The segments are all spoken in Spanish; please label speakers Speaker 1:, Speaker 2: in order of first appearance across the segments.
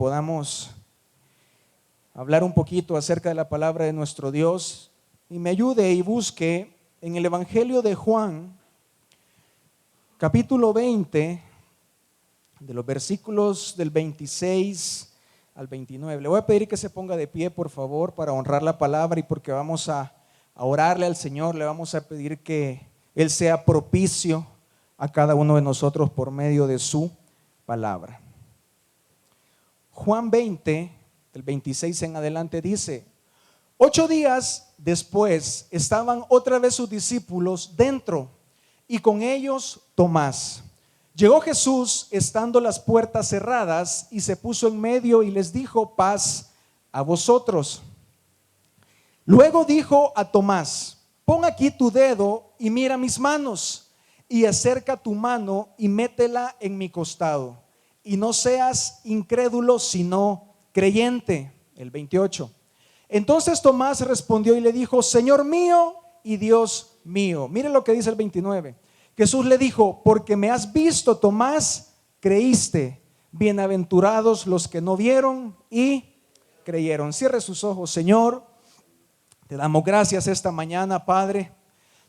Speaker 1: podamos hablar un poquito acerca de la palabra de nuestro Dios y me ayude y busque en el Evangelio de Juan, capítulo 20, de los versículos del 26 al 29. Le voy a pedir que se ponga de pie, por favor, para honrar la palabra y porque vamos a orarle al Señor. Le vamos a pedir que Él sea propicio a cada uno de nosotros por medio de su palabra. Juan 20, del 26 en adelante dice: 8 días después estaban otra vez sus discípulos dentro y con ellos Tomás. Llegó Jesús estando las puertas cerradas y se puso en medio y les dijo: paz a vosotros. Luego dijo a Tomás: pon aquí tu dedo y mira mis manos, y acerca tu mano y métela en mi costado, y no seas incrédulo sino creyente. El 28. Entonces Tomás respondió y le dijo: Señor mío y Dios mío. Mire lo que dice el 29. Jesús le dijo: porque me has visto, Tomás, creíste. Bienaventurados los que no vieron y creyeron. Cierre sus ojos. Señor, te damos gracias esta mañana, Padre.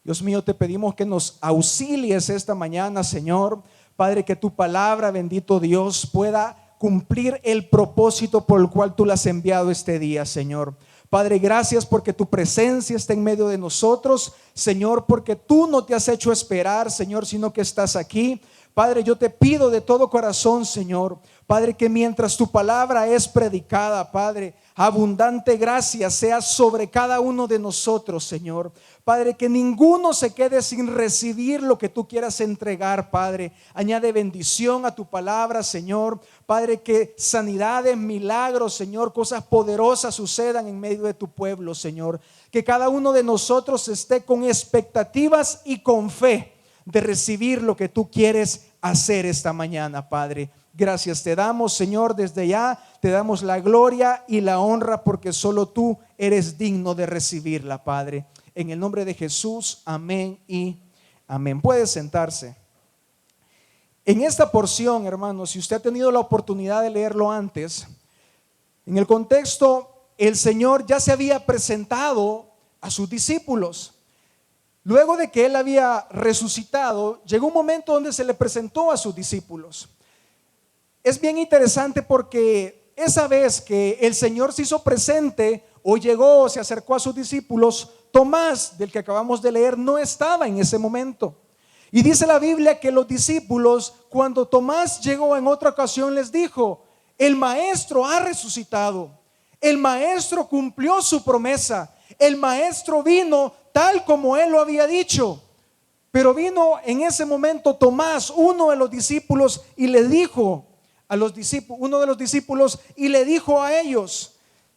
Speaker 1: Dios mío, te pedimos que nos auxilies esta mañana, Señor. Padre, que tu palabra, bendito Dios, pueda cumplir el propósito por el cual tú la has enviado este día, Señor. Padre, gracias porque tu presencia está en medio de nosotros, Señor, porque tú no te has hecho esperar, Señor, sino que estás aquí. Padre, yo te pido de todo corazón, Señor, Padre, que mientras tu palabra es predicada, Padre, abundante gracia sea sobre cada uno de nosotros, Señor. Padre, que ninguno se quede sin recibir lo que tú quieras entregar, Padre. Añade bendición a tu palabra, Señor. Padre, que sanidades, milagros, Señor, cosas poderosas sucedan en medio de tu pueblo, Señor. Que cada uno de nosotros esté con expectativas y con fe de recibir lo que tú quieres hacer esta mañana, Padre. Gracias te damos, Señor, desde ya te damos la gloria y la honra porque solo tú eres digno de recibirla, Padre. En el nombre de Jesús, amén y amén. Puede sentarse. En esta porción, hermanos, si usted ha tenido la oportunidad de leerlo antes, en el contexto, el Señor ya se había presentado a sus discípulos. Luego de que Él había resucitado, llegó un momento donde se le presentó a sus discípulos. Es bien interesante porque esa vez que el Señor se hizo presente o llegó, se acercó a sus discípulos, Tomás, del que acabamos de leer, no estaba en ese momento. Y dice la Biblia que los discípulos, cuando Tomás llegó en otra ocasión, les dijo: el maestro ha resucitado, el maestro cumplió su promesa, el maestro vino tal como él lo había dicho. Pero vino en ese momento Tomás, uno de los discípulos, y le dijo a los discípulos, uno de los discípulos, y le dijo a ellos: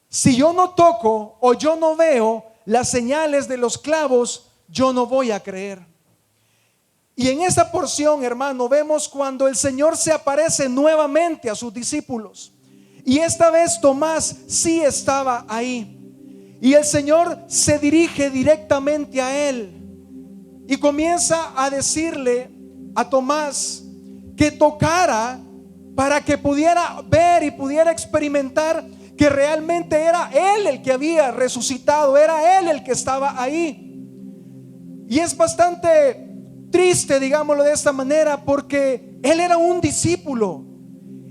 Speaker 1: si yo no toco o yo no veo las señales de los clavos, yo no voy a creer. Y en esta porción, hermano, vemos cuando el Señor se aparece nuevamente a sus discípulos. Y esta vez Tomás sí estaba ahí. Y el Señor se dirige directamente a él y comienza a decirle a Tomás que tocara para que pudiera ver y pudiera experimentar que realmente era Él el que había resucitado, era Él el que estaba ahí. Y es bastante triste, digámoslo de esta manera, porque Él era un discípulo.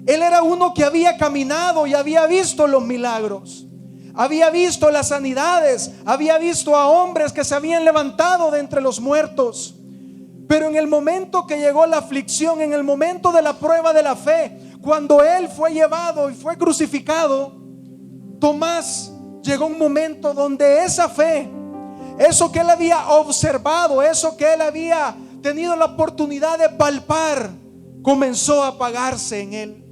Speaker 1: Él era uno que había caminado y había visto los milagros, había visto las sanidades, había visto a hombres que se habían levantado de entre los muertos. Pero en el momento que llegó la aflicción, en el momento de la prueba de la fe, cuando Él fue llevado y fue crucificado, Tomás, llegó un momento donde esa fe, eso que él había observado, eso que él había tenido la oportunidad de palpar, comenzó a apagarse en él.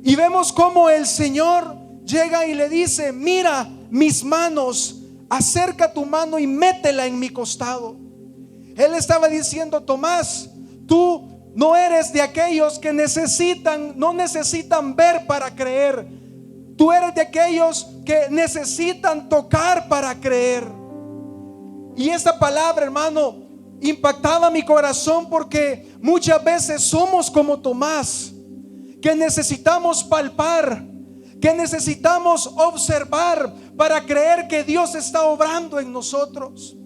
Speaker 1: Y vemos cómo el Señor llega y le dice: mira mis manos, acerca tu mano y métela en mi costado. Él estaba diciendo: Tomás, tú no eres de aquellos que no necesitan ver para creer. Tú eres de aquellos que necesitan tocar para creer. Y esta palabra, hermano, impactaba mi corazón porque muchas veces somos como Tomás, que necesitamos palpar, que necesitamos observar para creer que Dios está obrando en nosotros.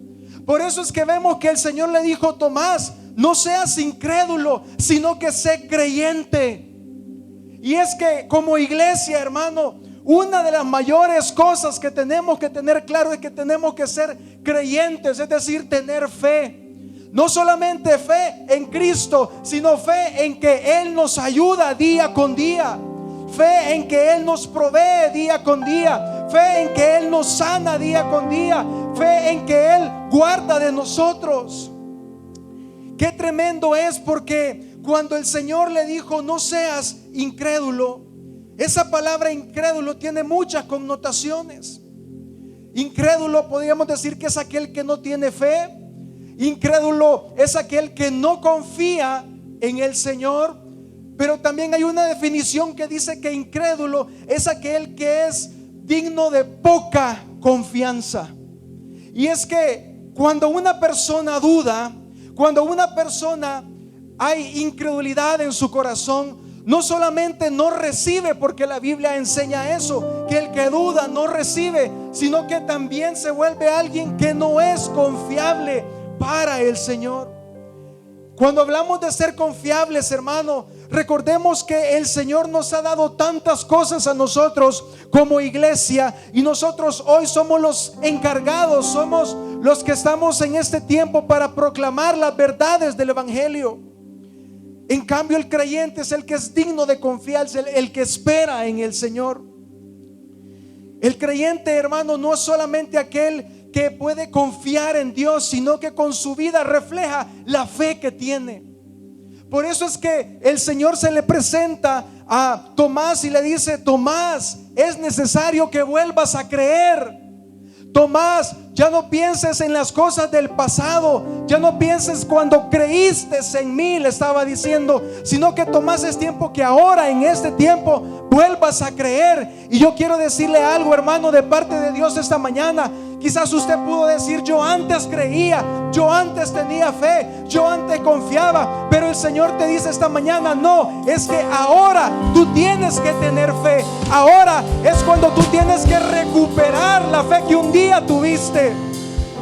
Speaker 1: Por eso es que vemos que el Señor le dijo a Tomás: no seas incrédulo, sino que sé creyente. Y es que como iglesia, hermano, una de las mayores cosas que tenemos que tener claro es que tenemos que ser creyentes, es decir, tener fe. No solamente fe en Cristo, sino fe en que Él nos ayuda día con día. Fe en que Él nos provee día con día. Fe en que Él nos sana día con día. Fe en que Él guarda de nosotros. Qué tremendo es, porque cuando el Señor le dijo: no seas incrédulo, esa palabra incrédulo tiene muchas connotaciones. Incrédulo podríamos decir que es aquel que no tiene fe. Incrédulo es aquel que no confía en el Señor. Pero también hay una definición que dice que incrédulo es aquel que es digno de poca confianza. Y es que cuando una persona duda, cuando una persona hay incredulidad en su corazón, no solamente no recibe, porque la Biblia enseña eso, que el que duda no recibe, sino que también se vuelve alguien que no es confiable para el Señor. Cuando hablamos de ser confiables, hermano, recordemos que el Señor nos ha dado tantas cosas a nosotros como iglesia, y nosotros hoy somos los encargados, somos los que estamos en este tiempo para proclamar las verdades del Evangelio. En cambio, el creyente es el que es digno de confiarse, el que espera en el Señor. El creyente, hermano, no es solamente aquel que puede confiar en Dios, sino que con su vida refleja la fe que tiene. Por eso es que el Señor se le presenta a Tomás y le dice: Tomás, es necesario que vuelvas a creer. Tomás, ya no pienses en las cosas del pasado, ya no pienses cuando creíste en mí, le estaba diciendo, sino que Tomás, es tiempo que ahora, en este tiempo, vuelvas a creer. Y yo quiero decirle algo, hermano, de parte de Dios esta mañana. Quizás usted pudo decir: yo antes creía, yo antes tenía fe, yo antes confiaba, pero el Señor te dice esta mañana: no, es que ahora tú tienes que tener fe. Ahora es cuando tú tienes que recuperar la fe que un día tuviste,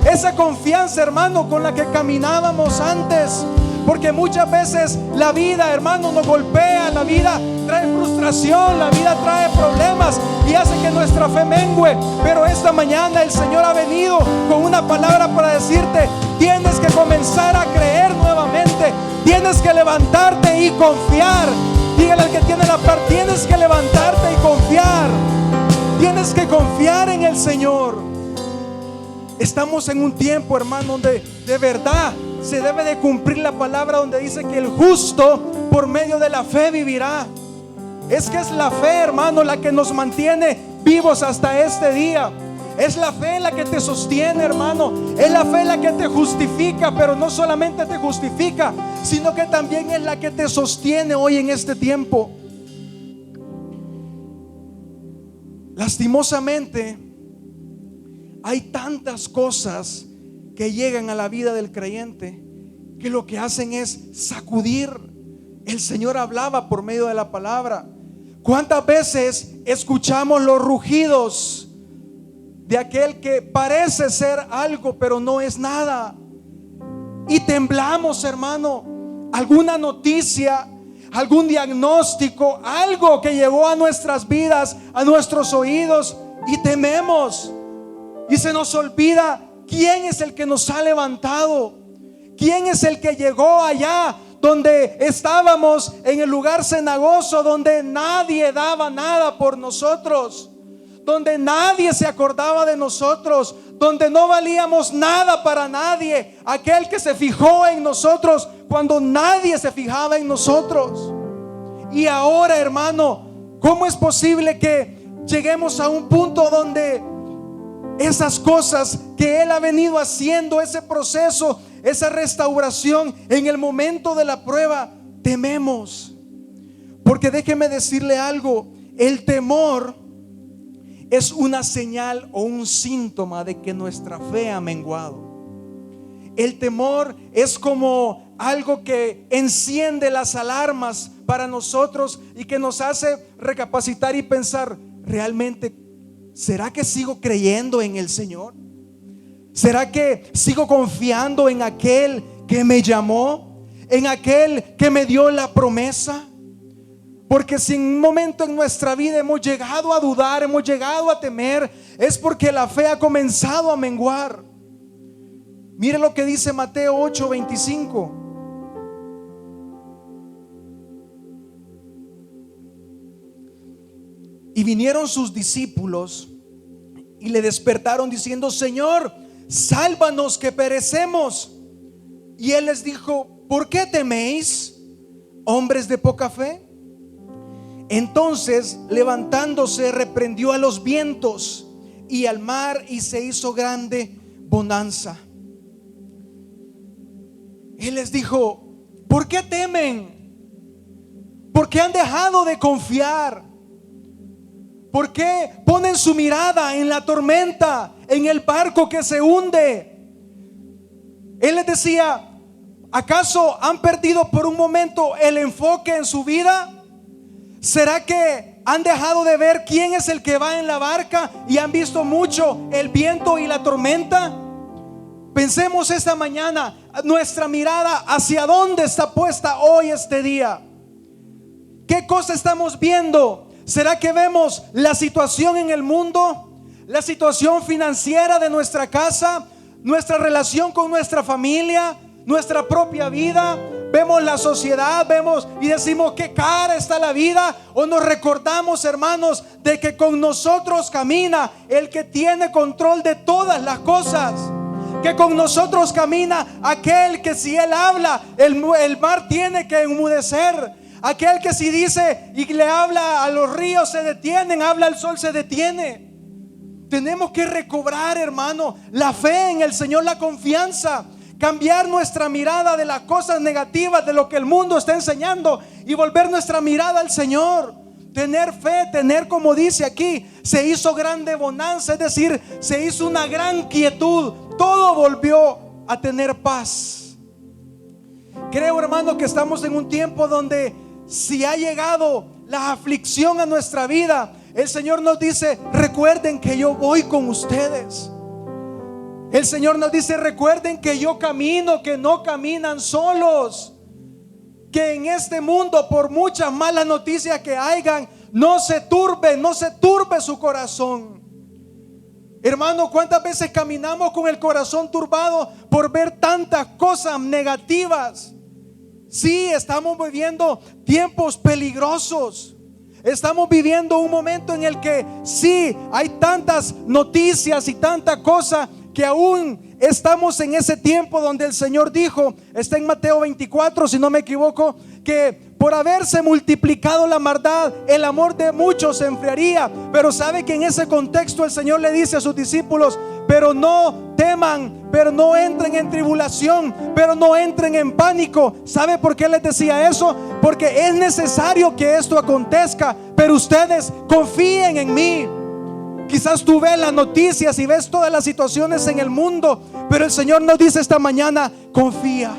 Speaker 1: esa confianza, hermano, con la que caminábamos antes. Porque muchas veces la vida, hermano, nos golpea, la vida trae frustración, la vida trae problemas y hace que nuestra fe mengue. Pero esta mañana el Señor ha venido con una palabra para decirte: tienes que comenzar a creer nuevamente, tienes que levantarte y confiar. Dígale al que tiene la par: tienes que levantarte y confiar, tienes que confiar en el Señor. Estamos en un tiempo, hermano, donde de verdad se debe de cumplir la palabra donde dice que el justo por medio de la fe vivirá. Es que es la fe, hermano, la que nos mantiene vivos hasta este día. Es la fe la que te sostiene, hermano. Es la fe la que te justifica, pero no solamente te justifica, sino que también es la que te sostiene hoy en este tiempo. Lastimosamente, hay tantas cosas que llegan a la vida del creyente que lo que hacen es sacudir. El Señor hablaba por medio de la palabra. ¿Cuántas veces escuchamos los rugidos de aquel que parece ser algo pero no es nada? Y temblamos, hermano. Alguna noticia, algún diagnóstico, algo que llegó a nuestras vidas, a nuestros oídos, y tememos. Y se nos olvida quién es el que nos ha levantado, quién es el que llegó allá donde estábamos en el lugar cenagoso, donde nadie daba nada por nosotros, donde nadie se acordaba de nosotros, donde no valíamos nada para nadie. Aquel que se fijó en nosotros cuando nadie se fijaba en nosotros. Y ahora, hermano, ¿cómo es posible que lleguemos a un punto donde esas cosas que Él ha venido haciendo, ese proceso, esa restauración, en el momento de la prueba, tememos? Porque déjeme decirle algo: el temor es una señal o un síntoma de que nuestra fe ha menguado. El temor es como algo que enciende las alarmas para nosotros y que nos hace recapacitar y pensar, ¿realmente será que sigo creyendo en el Señor? ¿Será que sigo confiando en aquel que me llamó, en aquel que me dio la promesa? Porque si en un momento en nuestra vida hemos llegado a dudar, hemos llegado a temer, es porque la fe ha comenzado a menguar. Mire lo que dice Mateo 8:25. Y vinieron sus discípulos y le despertaron diciendo: Señor, sálvanos que perecemos. Y él les dijo: ¿por qué teméis, hombres de poca fe? Entonces, levantándose, reprendió a los vientos y al mar, y se hizo grande bonanza. Él les dijo: ¿por qué temen? ¿Por qué han dejado de confiar? ¿Por qué ponen su mirada en la tormenta, en el barco que se hunde? Él les decía: ¿acaso han perdido por un momento el enfoque en su vida? ¿Será que han dejado de ver quién es el que va en la barca y han visto mucho el viento y la tormenta? Pensemos esta mañana, nuestra mirada hacia dónde está puesta hoy, este día. ¿Qué cosa estamos viendo? ¿Será que vemos la situación en el mundo, la situación financiera de nuestra casa, nuestra relación con nuestra familia, nuestra propia vida? Vemos la sociedad, vemos y decimos: qué cara está la vida. O nos recordamos, hermanos, de que con nosotros camina el que tiene control de todas las cosas, que con nosotros camina aquel que si él habla, el mar tiene que enmudecer, aquel que si dice y le habla a los ríos se detienen, habla al sol se detiene. Tenemos que recobrar, hermano, la fe en el Señor, la confianza. Cambiar nuestra mirada de las cosas negativas, de lo que el mundo está enseñando, y volver nuestra mirada al Señor. Tener fe, tener, como dice aquí, se hizo grande bonanza, es decir, se hizo una gran quietud. Todo volvió a tener paz. Creo, hermano, que estamos en un tiempo donde, si ha llegado la aflicción a nuestra vida, el Señor nos dice: recuerden que yo voy con ustedes. El Señor nos dice: recuerden que yo camino, que no caminan solos. Que en este mundo, por muchas malas noticias que hayan, no se turbe su corazón. Hermano, ¿cuántas veces caminamos con el corazón turbado por ver tantas cosas negativas? Sí, estamos viviendo tiempos peligrosos. Estamos viviendo un momento en el que sí, hay tantas noticias y tanta cosa, que aún estamos en ese tiempo donde el Señor dijo, está en Mateo 24 si no me equivoco, que por haberse multiplicado la maldad, el amor de muchos se enfriaría. Pero sabe que en ese contexto el Señor le dice a sus discípulos: pero no teman, pero no entren en tribulación, pero no entren en pánico. ¿Sabe por qué les decía eso? Porque es necesario que esto acontezca, pero ustedes confíen en mí. Quizás tú ves las noticias y ves todas las situaciones en el mundo, pero el Señor nos dice esta mañana: confía,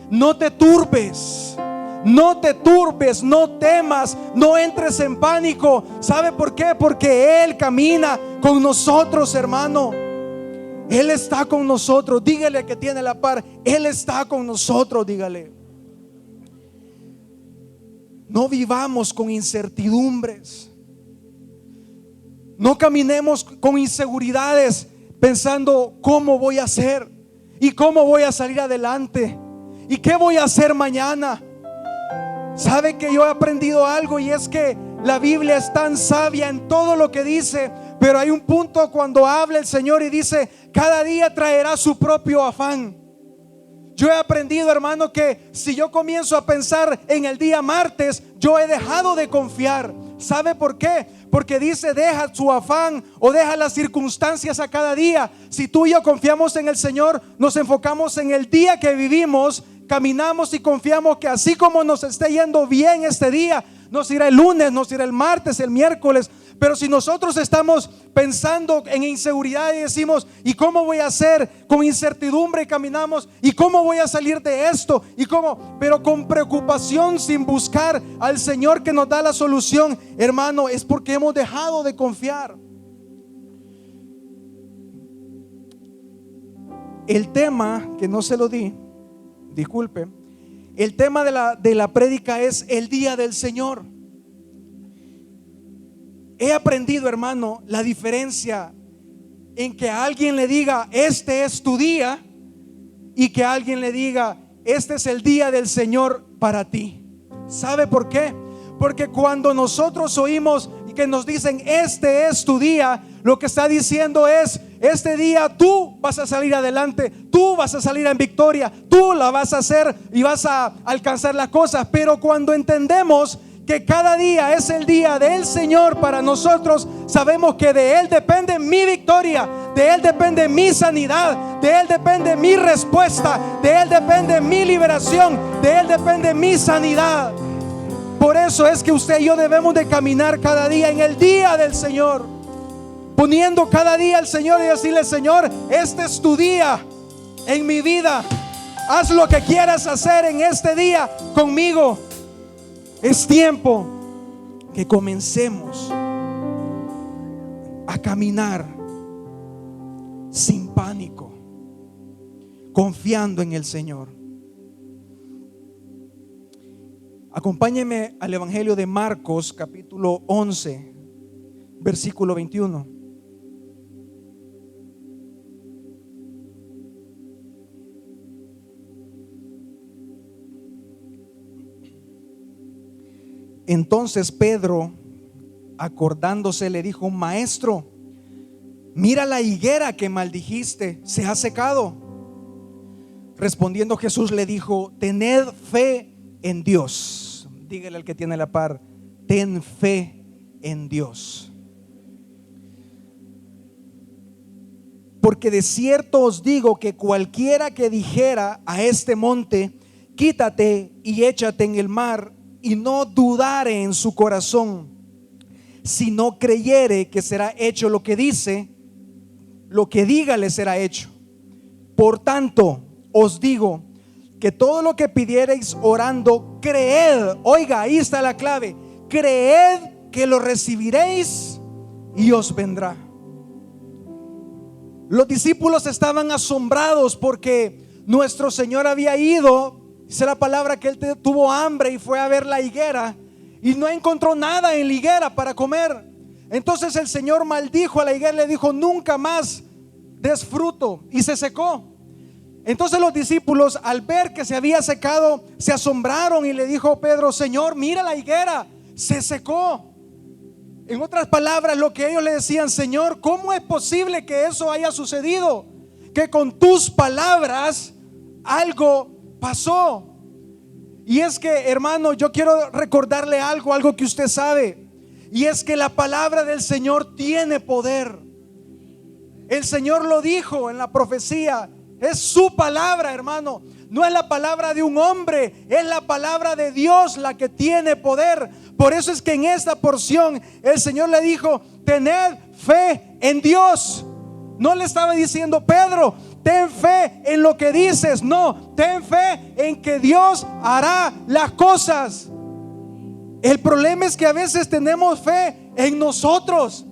Speaker 1: no te turbes, no te turbes, no temas, no entres en pánico. ¿Sabe por qué? Porque Él camina con nosotros, hermano. Él está con nosotros. Dígale que tiene la par: Él está con nosotros, dígale. No vivamos con incertidumbres. No caminemos con inseguridades pensando: ¿cómo voy a hacer? ¿Y cómo voy a salir adelante? ¿Y qué voy a hacer mañana? ¿Sabe que yo he aprendido algo? Y es que la Biblia es tan sabia en todo lo que dice, pero hay un punto cuando habla el Señor y dice: cada día traerá su propio afán. Yo he aprendido, hermano, que si yo comienzo a pensar en el día martes, yo he dejado de confiar. ¿Sabe por qué? Porque dice: deja su afán o deja las circunstancias a cada día. Si tú y yo confiamos en el Señor, nos enfocamos en el día que vivimos, caminamos y confiamos que así como nos esté yendo bien este día, nos irá el lunes, nos irá el martes, el miércoles. Pero si nosotros estamos pensando en inseguridad y decimos, ¿y cómo voy a hacer? Con incertidumbre caminamos, ¿y cómo voy a salir de esto? ¿Y cómo? Pero con preocupación, sin buscar al Señor que nos da la solución, hermano, es porque hemos dejado de confiar. El tema, que no se lo di, disculpe, el tema de la prédica es el día del Señor. He aprendido, hermano, la diferencia en que a alguien le diga, este es tu día, y que a alguien le diga, este es el día del Señor para ti. ¿Sabe por qué? Porque cuando nosotros oímos y que nos dicen, este es tu día, lo que está diciendo es, este día tú vas a salir adelante, tú vas a salir en victoria, tú la vas a hacer y vas a alcanzar las cosas. Pero cuando entendemos que cada día es el día del Señor para nosotros, sabemos que de Él depende mi victoria, de Él depende mi sanidad, de Él depende mi respuesta, de Él depende mi liberación, de Él depende mi sanidad. Por eso es que usted y yo debemos de caminar cada día en el día del Señor, poniendo cada día al Señor y decirle, Señor, este es tu día en mi vida, haz lo que quieras hacer en este día conmigo. Es tiempo que comencemos a caminar sin pánico, confiando en el Señor. Acompáñeme al Evangelio de Marcos, capítulo 11, versículo 21. Entonces Pedro, acordándose, le dijo, Maestro, mira la higuera que maldijiste, se ha secado. Respondiendo Jesús le dijo, tened fe en Dios. Dígale al que tiene la par, ten fe en Dios. Porque de cierto os digo que cualquiera que dijera a este monte, quítate y échate en el mar, y no dudare en su corazón, sino creyere que será hecho lo que dice, lo que diga le será hecho. Por tanto, os digo que todo lo que pidiereis orando, creed. Oiga, ahí está la clave. Creed que lo recibiréis y os vendrá. Los discípulos estaban asombrados porque nuestro Señor había ido, dice la palabra que Él tuvo hambre y fue a ver la higuera y no encontró nada en la higuera para comer. Entonces el Señor maldijo a la higuera y le dijo, nunca más des fruto, y se secó. Entonces los discípulos, al ver que se había secado, se asombraron y le dijo Pedro, Señor, mira la higuera, se secó. En otras palabras, lo que ellos le decían, Señor, ¿cómo es posible que eso haya sucedido? Que con tus palabras algo pasó. Y es que, hermano, yo quiero recordarle algo que usted sabe, y es que la palabra del Señor tiene poder. El Señor lo dijo en la profecía. Es su palabra, hermano. No es la palabra de un hombre, es la palabra de Dios la que tiene poder. Por eso es que en esta porción el Señor le dijo, tened fe en Dios. No le estaba diciendo, Pedro, ten fe en lo que dices. No, ten fe en que Dios hará las cosas. El problema es que a veces tenemos fe en nosotros.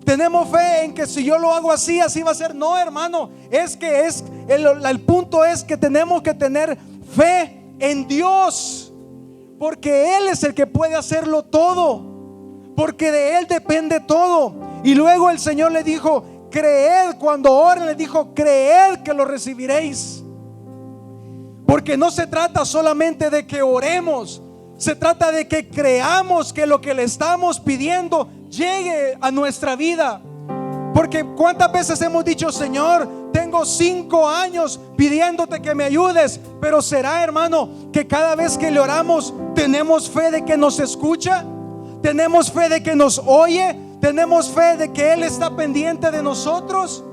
Speaker 1: Tenemos fe en que si yo lo hago así, así va a ser. No, hermano, es que el punto es que tenemos que tener fe en Dios, porque Él es el que puede hacerlo todo, porque de Él depende todo. Y luego el Señor le dijo, creed, cuando oren, le dijo, creed que lo recibiréis. Porque no se trata solamente de que oremos, se trata de que creamos que lo que le estamos pidiendo llegue a nuestra vida. Porque cuántas veces hemos dicho, Señor, tengo 5 años pidiéndote que me ayudes, pero será, hermano, que cada vez que le oramos tenemos fe de que nos escucha, tenemos fe de que nos oye, tenemos fe de que Él está pendiente de nosotros.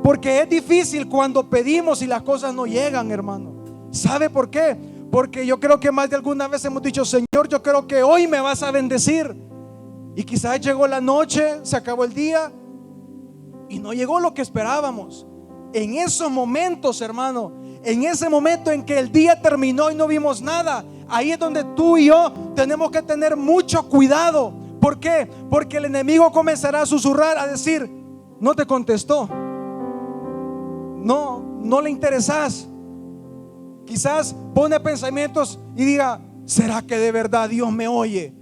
Speaker 1: Porque es difícil cuando pedimos y las cosas no llegan, hermano. ¿Sabe por qué? Porque yo creo que más de alguna vez hemos dicho: Señor, yo creo que hoy me vas a bendecir. Y quizás llegó la noche, se acabó el día y no llegó lo que esperábamos. En esos momentos, hermano, en ese momento en que el día terminó y no vimos nada, ahí es donde tú y yo tenemos que tener mucho cuidado. ¿Por qué? Porque el enemigo comenzará a susurrar, a decir: no te contestó, no le interesas. Quizás pone pensamientos y diga: ¿será que de verdad Dios me oye?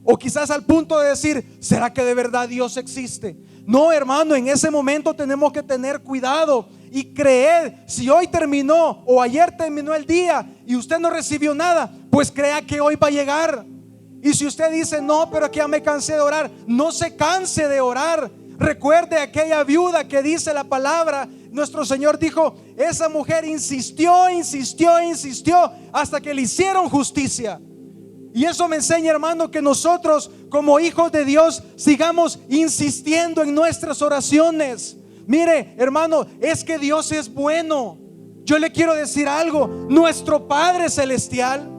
Speaker 1: O quizás al punto de decir: ¿será que de verdad Dios existe? No, hermano, en ese momento tenemos que tener cuidado y creer. Si hoy terminó o ayer terminó el día y usted no recibió nada, pues crea que hoy va a llegar. Y si usted dice: no, pero que ya me cansé de orar, no se canse de orar. Recuerde aquella viuda que dice la palabra, nuestro Señor dijo: esa mujer insistió hasta que le hicieron justicia. Y eso me enseña, hermano, que nosotros como hijos de Dios sigamos insistiendo en nuestras oraciones. Mire, hermano, es que Dios es bueno. Yo le quiero decir algo: nuestro Padre Celestial,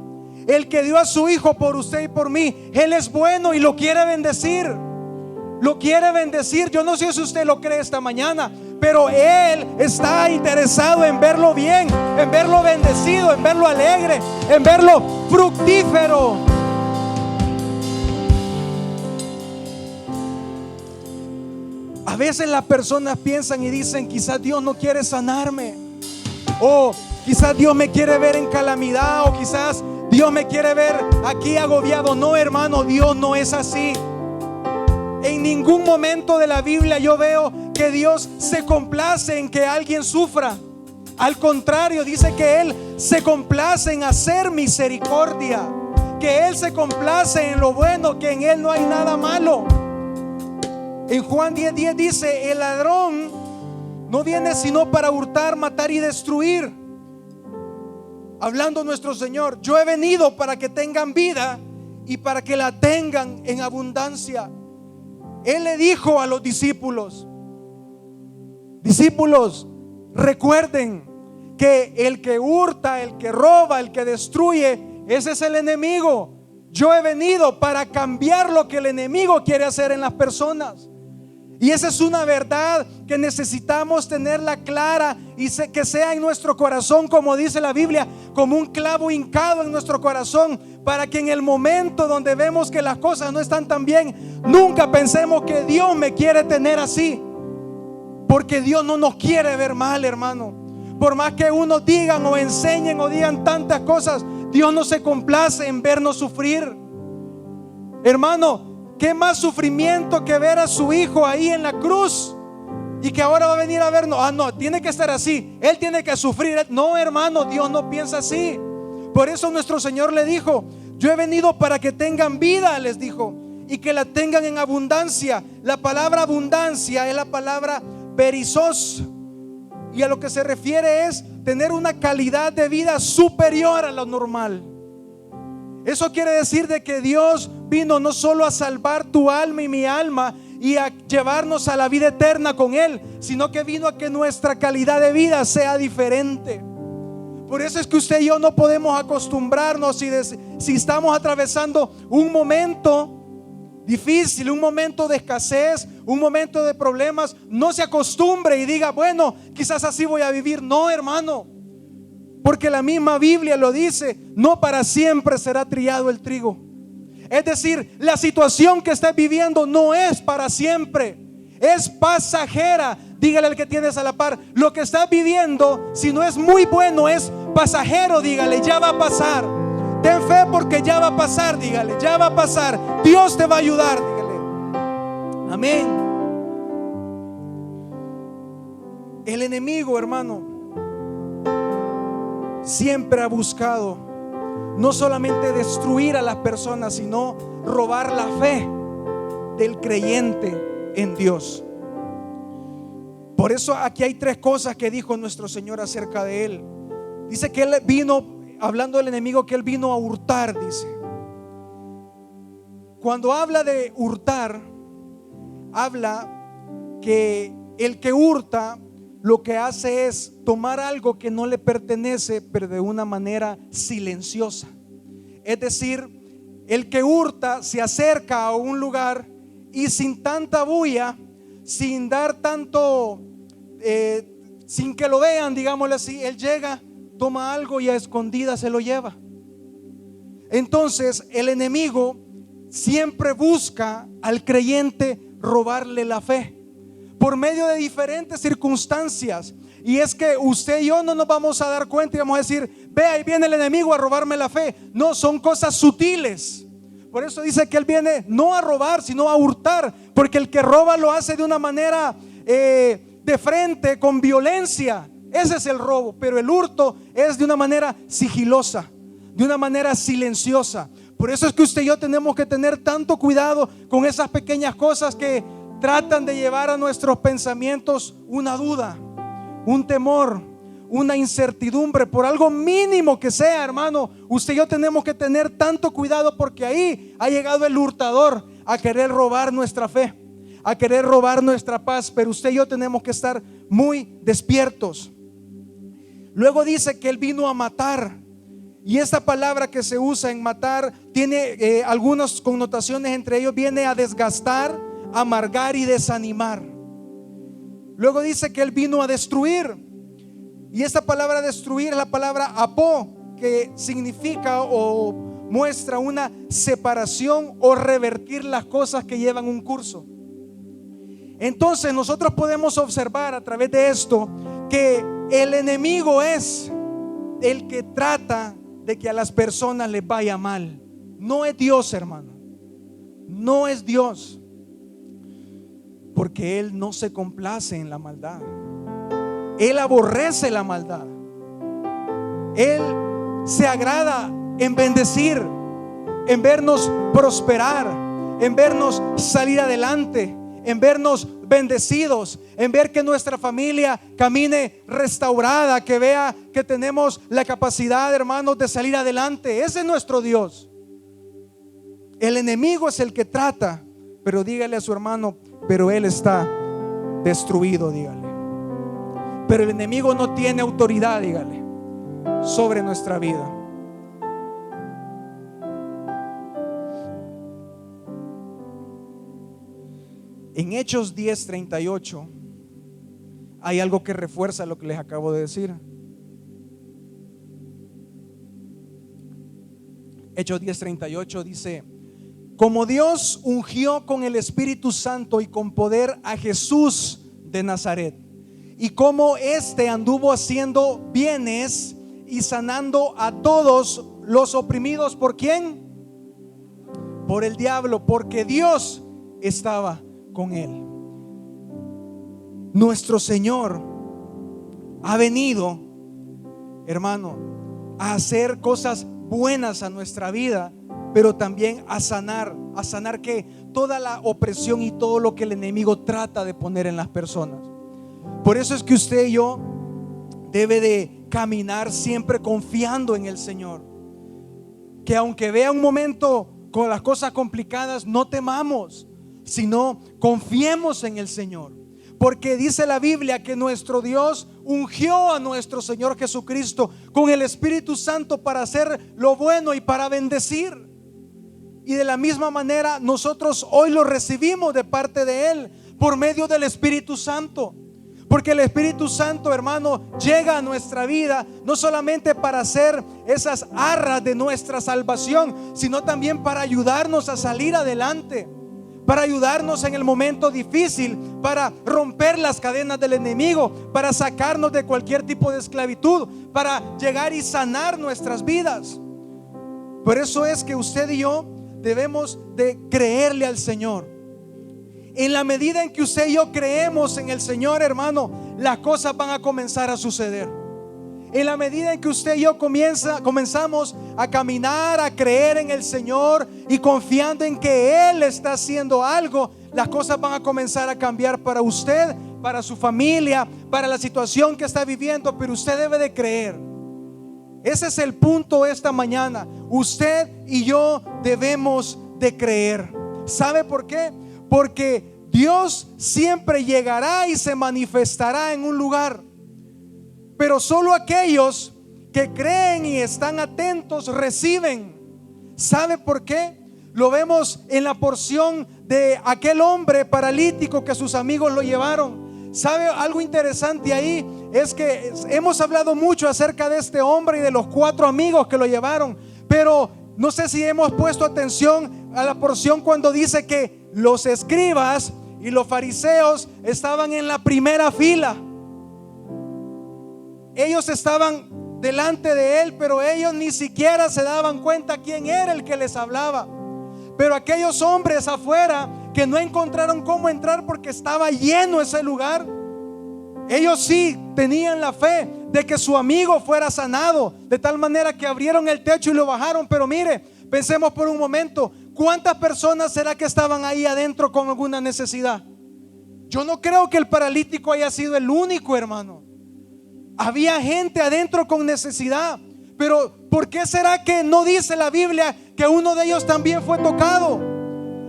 Speaker 1: el que dio a su Hijo por usted y por mí, Él es bueno y lo quiere bendecir. Lo quiere bendecir. Yo no sé si usted lo cree esta mañana, pero Él está interesado en verlo bien, en verlo bendecido, en verlo alegre, en verlo fructífero. A veces las personas piensan y dicen: quizás Dios no quiere sanarme, o quizás Dios me quiere ver en calamidad, o quizás Dios me quiere ver aquí agobiado. No, hermano, Dios no es así. En ningún momento de la Biblia yo veo que Dios se complace en que alguien sufra. Al contrario, dice que Él se complace en hacer misericordia, que Él se complace en lo bueno, que en Él no hay nada malo. En Juan 10:10 dice: el ladrón no viene sino para hurtar, matar y destruir. Hablando nuestro Señor: yo he venido para que tengan vida y para que la tengan en abundancia. Él le dijo a los discípulos: discípulos, recuerden que el que hurta, el que roba, el que destruye, ese es el enemigo. Yo he venido para cambiar lo que el enemigo quiere hacer en las personas. Y esa es una verdad que necesitamos tenerla clara y que sea en nuestro corazón, como dice la Biblia, como un clavo hincado en nuestro corazón, para que en el momento donde vemos que las cosas no están tan bien, nunca pensemos que Dios me quiere tener así, porque Dios no nos quiere ver mal, hermano. Por más que uno digan o enseñen o digan tantas cosas, Dios no se complace en vernos sufrir. Hermano, ¿qué más sufrimiento que ver a su hijo ahí en la cruz y que ahora va a venir a vernos? No, tiene que estar así, Él tiene que sufrir. No, hermano, Dios no piensa así. Por eso nuestro Señor le dijo: yo he venido para que tengan vida, les dijo, y que la tengan en abundancia. La palabra abundancia es la palabra perizos, y a lo que se refiere es tener una calidad de vida superior a lo normal. Eso quiere decir de que Dios vino no solo a salvar tu alma y mi alma y a llevarnos a la vida eterna con Él, sino que vino a que nuestra calidad de vida sea diferente. Por eso es que usted y yo no podemos acostumbrarnos, si estamos atravesando un momento difícil, un momento de escasez, un momento de problemas, no se acostumbre y diga: bueno, quizás así voy a vivir. No, hermano, porque la misma Biblia lo dice: no para siempre será trillado el trigo. Es decir, la situación que estás viviendo no es para siempre, es pasajera. Dígale al que tienes a la par: lo que estás viviendo, si no es muy bueno, es pasajero. Dígale: ya va a pasar. Ten fe porque ya va a pasar. Dígale: ya va a pasar. Dios te va a ayudar. Dígale. Amén. El enemigo, hermano, siempre ha buscado no solamente destruir a las personas, sino robar la fe del creyente en Dios. Por eso aquí hay tres cosas que dijo nuestro Señor acerca de Él. Dice que Él vino, hablando del enemigo, que Él vino a hurtar, dice. Cuando habla de hurtar, habla que el que hurta lo que hace es tomar algo que no le pertenece, pero de una manera silenciosa. Es decir, el que hurta se acerca a un lugar y sin tanta bulla, sin dar tanto, sin que lo vean, digámosle así, él llega, toma algo y a escondidas se lo lleva. Entonces el enemigo siempre busca al creyente robarle la fe por medio de diferentes circunstancias. Y es que usted y yo no nos vamos a dar cuenta y vamos a decir: ve, ahí viene el enemigo a robarme la fe. No, son cosas sutiles. Por eso dice que él viene no a robar, sino a hurtar, porque el que roba lo hace de una manera de frente, con violencia. Ese es el robo. Pero el hurto es de una manera sigilosa, de una manera silenciosa. Por eso es que usted y yo tenemos que tener tanto cuidado con esas pequeñas cosas que tratan de llevar a nuestros pensamientos una duda, un temor, una incertidumbre, por algo mínimo que sea, hermano. Usted y yo tenemos que tener tanto cuidado, porque ahí ha llegado el hurtador a querer robar nuestra fe, a querer robar nuestra paz. Pero usted y yo tenemos que estar muy despiertos. Luego dice que él vino a matar. Y esta palabra que se usa en matar tiene algunas connotaciones. Entre ellos viene a desgastar, amargar y desanimar. Luego dice que él vino a destruir. Y esta palabra destruir es la palabra apó, que significa o muestra una separación o revertir las cosas que llevan un curso. Entonces nosotros podemos observar a través de esto que el enemigo es el que trata de que a las personas les vaya mal. No es Dios, hermano. No es Dios, porque Él no se complace en la maldad. Él aborrece la maldad. Él se agrada en bendecir, en vernos prosperar, en vernos salir adelante, en vernos bendecidos, en ver que nuestra familia camine restaurada, que vea que tenemos la capacidad, hermanos, de salir adelante. Ese es nuestro Dios. El enemigo es el que trata, pero dígale a su hermano: pero él está destruido, dígale. Pero el enemigo no tiene autoridad, dígale, sobre nuestra vida. En Hechos 10:38 hay algo que refuerza lo que les acabo de decir. Hechos 10:38 dice: como Dios ungió con el Espíritu Santo y con poder a Jesús de Nazaret, y como éste anduvo haciendo bienes y sanando a todos los oprimidos. ¿Por quién? Por el diablo, porque Dios estaba con él. Nuestro Señor ha venido, hermano, a hacer cosas buenas a nuestra vida, pero también a sanar que toda la opresión y todo lo que el enemigo trata de poner en las personas. Por eso es que usted y yo debe de caminar siempre confiando en el Señor. Que aunque vea un momento con las cosas complicadas, no temamos, sino confiemos en el Señor. Porque dice la Biblia que nuestro Dios ungió a nuestro Señor Jesucristo con el Espíritu Santo para hacer lo bueno y para bendecir. Y de la misma manera nosotros hoy lo recibimos de parte de Él por medio del Espíritu Santo. Porque el Espíritu Santo, hermano, llega a nuestra vida no solamente para hacer esas arras de nuestra salvación, sino también para ayudarnos a salir adelante, para ayudarnos en el momento difícil, para romper las cadenas del enemigo, para sacarnos de cualquier tipo de esclavitud, para llegar y sanar nuestras vidas. Por eso es que usted y yo debemos de creerle al Señor. En la medida en que usted y yo creemos en el Señor, hermano, las cosas van a comenzar a suceder. En la medida en que usted y yo comenzamos a caminar, a creer en el Señor y confiando en que Él está haciendo algo, las cosas van a comenzar a cambiar para usted, para su familia, para la situación que está viviendo. Pero usted debe de creer. Ese es el punto esta mañana. Usted y yo debemos de creer. ¿Sabe por qué? Porque Dios siempre llegará y se manifestará en un lugar, pero solo aquellos que creen y están atentos reciben. ¿Sabe por qué? Lo vemos en la porción de aquel hombre paralítico que sus amigos lo llevaron. ¿Sabe algo interesante ahí? Es que hemos hablado mucho acerca de este hombre y de los 4 amigos que lo llevaron, pero no sé si hemos puesto atención a la porción cuando dice que los escribas y los fariseos estaban en la primera fila. Ellos estaban delante de él, pero ellos ni siquiera se daban cuenta quién era el que les hablaba. Pero aquellos hombres afuera que no encontraron cómo entrar porque estaba lleno ese lugar, ellos sí tenían la fe de que su amigo fuera sanado, de tal manera que abrieron el techo y lo bajaron. Pero mire, pensemos por un momento, ¿cuántas personas será que estaban ahí adentro con alguna necesidad? Yo no creo que el paralítico haya sido el único, hermano. Había gente adentro con necesidad. Pero ¿por qué será que no dice la Biblia que uno de ellos también fue tocado?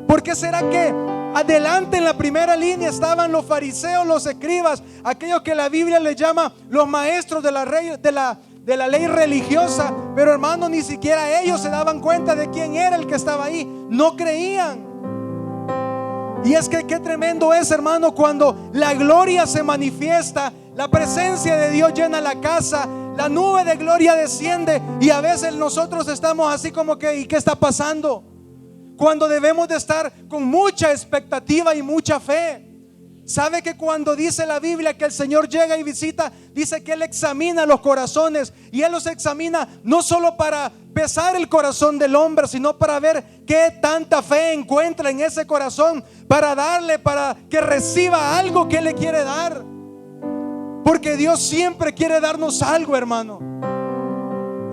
Speaker 1: ¿Por qué será que adelante en la primera línea estaban los fariseos, los escribas, aquellos que la Biblia les llama los maestros de la ley religiosa? Pero hermano, ni siquiera ellos se daban cuenta de quién era el que estaba ahí. No creían. Y es que qué tremendo es, hermano, cuando la gloria se manifiesta, la presencia de Dios llena la casa, la nube de gloria desciende, y a veces nosotros estamos así como que, ¿y qué está pasando? Cuando debemos de estar con mucha expectativa y mucha fe. ¿Sabe que cuando dice la Biblia que el Señor llega y visita, dice que Él examina los corazones? Y Él los examina no solo para pesar el corazón del hombre, sino para ver qué tanta fe encuentra en ese corazón, para darle, para que reciba algo que Él le quiere dar. Porque Dios siempre quiere darnos algo, hermano.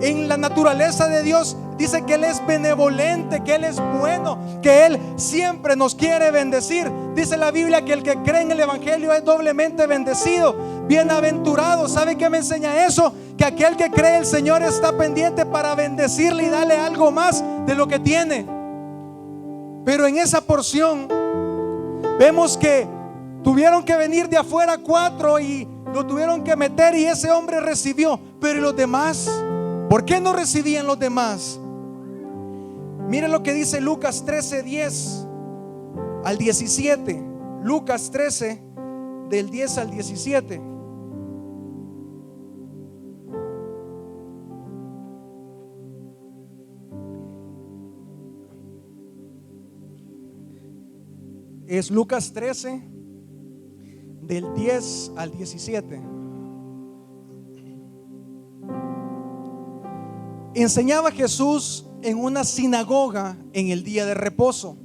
Speaker 1: En la naturaleza de Dios dice que Él es benevolente, que Él es bueno, que Él siempre nos quiere bendecir. Dice la Biblia que el que cree en el Evangelio es doblemente bendecido, bienaventurado. ¿Sabe qué me enseña eso? Que aquel que cree, el Señor está pendiente para bendecirle y darle algo más de lo que tiene. Pero en esa porción vemos que tuvieron que venir de afuera 4 y lo tuvieron que meter, y ese hombre recibió. Pero ¿y los demás? ¿Por qué no recibían los demás? Miren lo que dice Lucas 13:10 al 17. Lucas 13, del 10 al 17. Es Lucas 13, del 10 al 17. Enseñaba Jesús en una sinagoga en el día de reposo,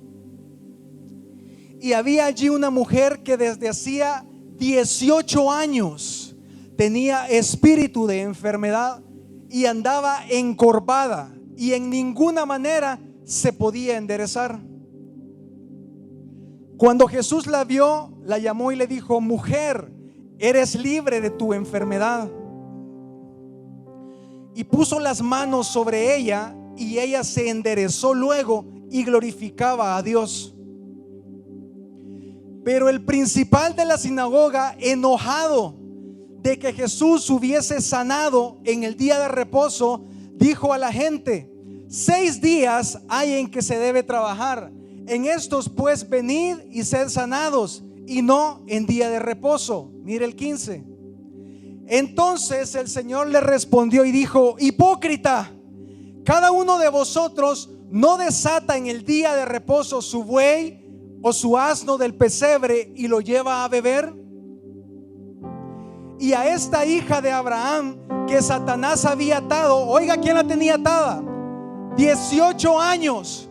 Speaker 1: y había allí una mujer que desde hacía 18 años tenía espíritu de enfermedad y andaba encorvada, y en ninguna manera se podía enderezar. Cuando Jesús la vio, la llamó y le dijo: mujer, eres libre de tu enfermedad. Y puso las manos sobre ella, y ella se enderezó luego y glorificaba a Dios. Pero el principal de la sinagoga, enojado de que Jesús hubiese sanado en el día de reposo, dijo a la gente: 6 días hay en que se debe trabajar. En estos pues venid y sed sanados, y no en día de reposo. Mire el 15. Entonces el Señor le respondió y dijo: hipócrita, cada uno de vosotros no desata en el día de reposo su buey o su asno del pesebre y lo lleva a beber. Y a esta hija de Abraham que Satanás había atado, oiga, ¿quién la tenía atada? 18 años.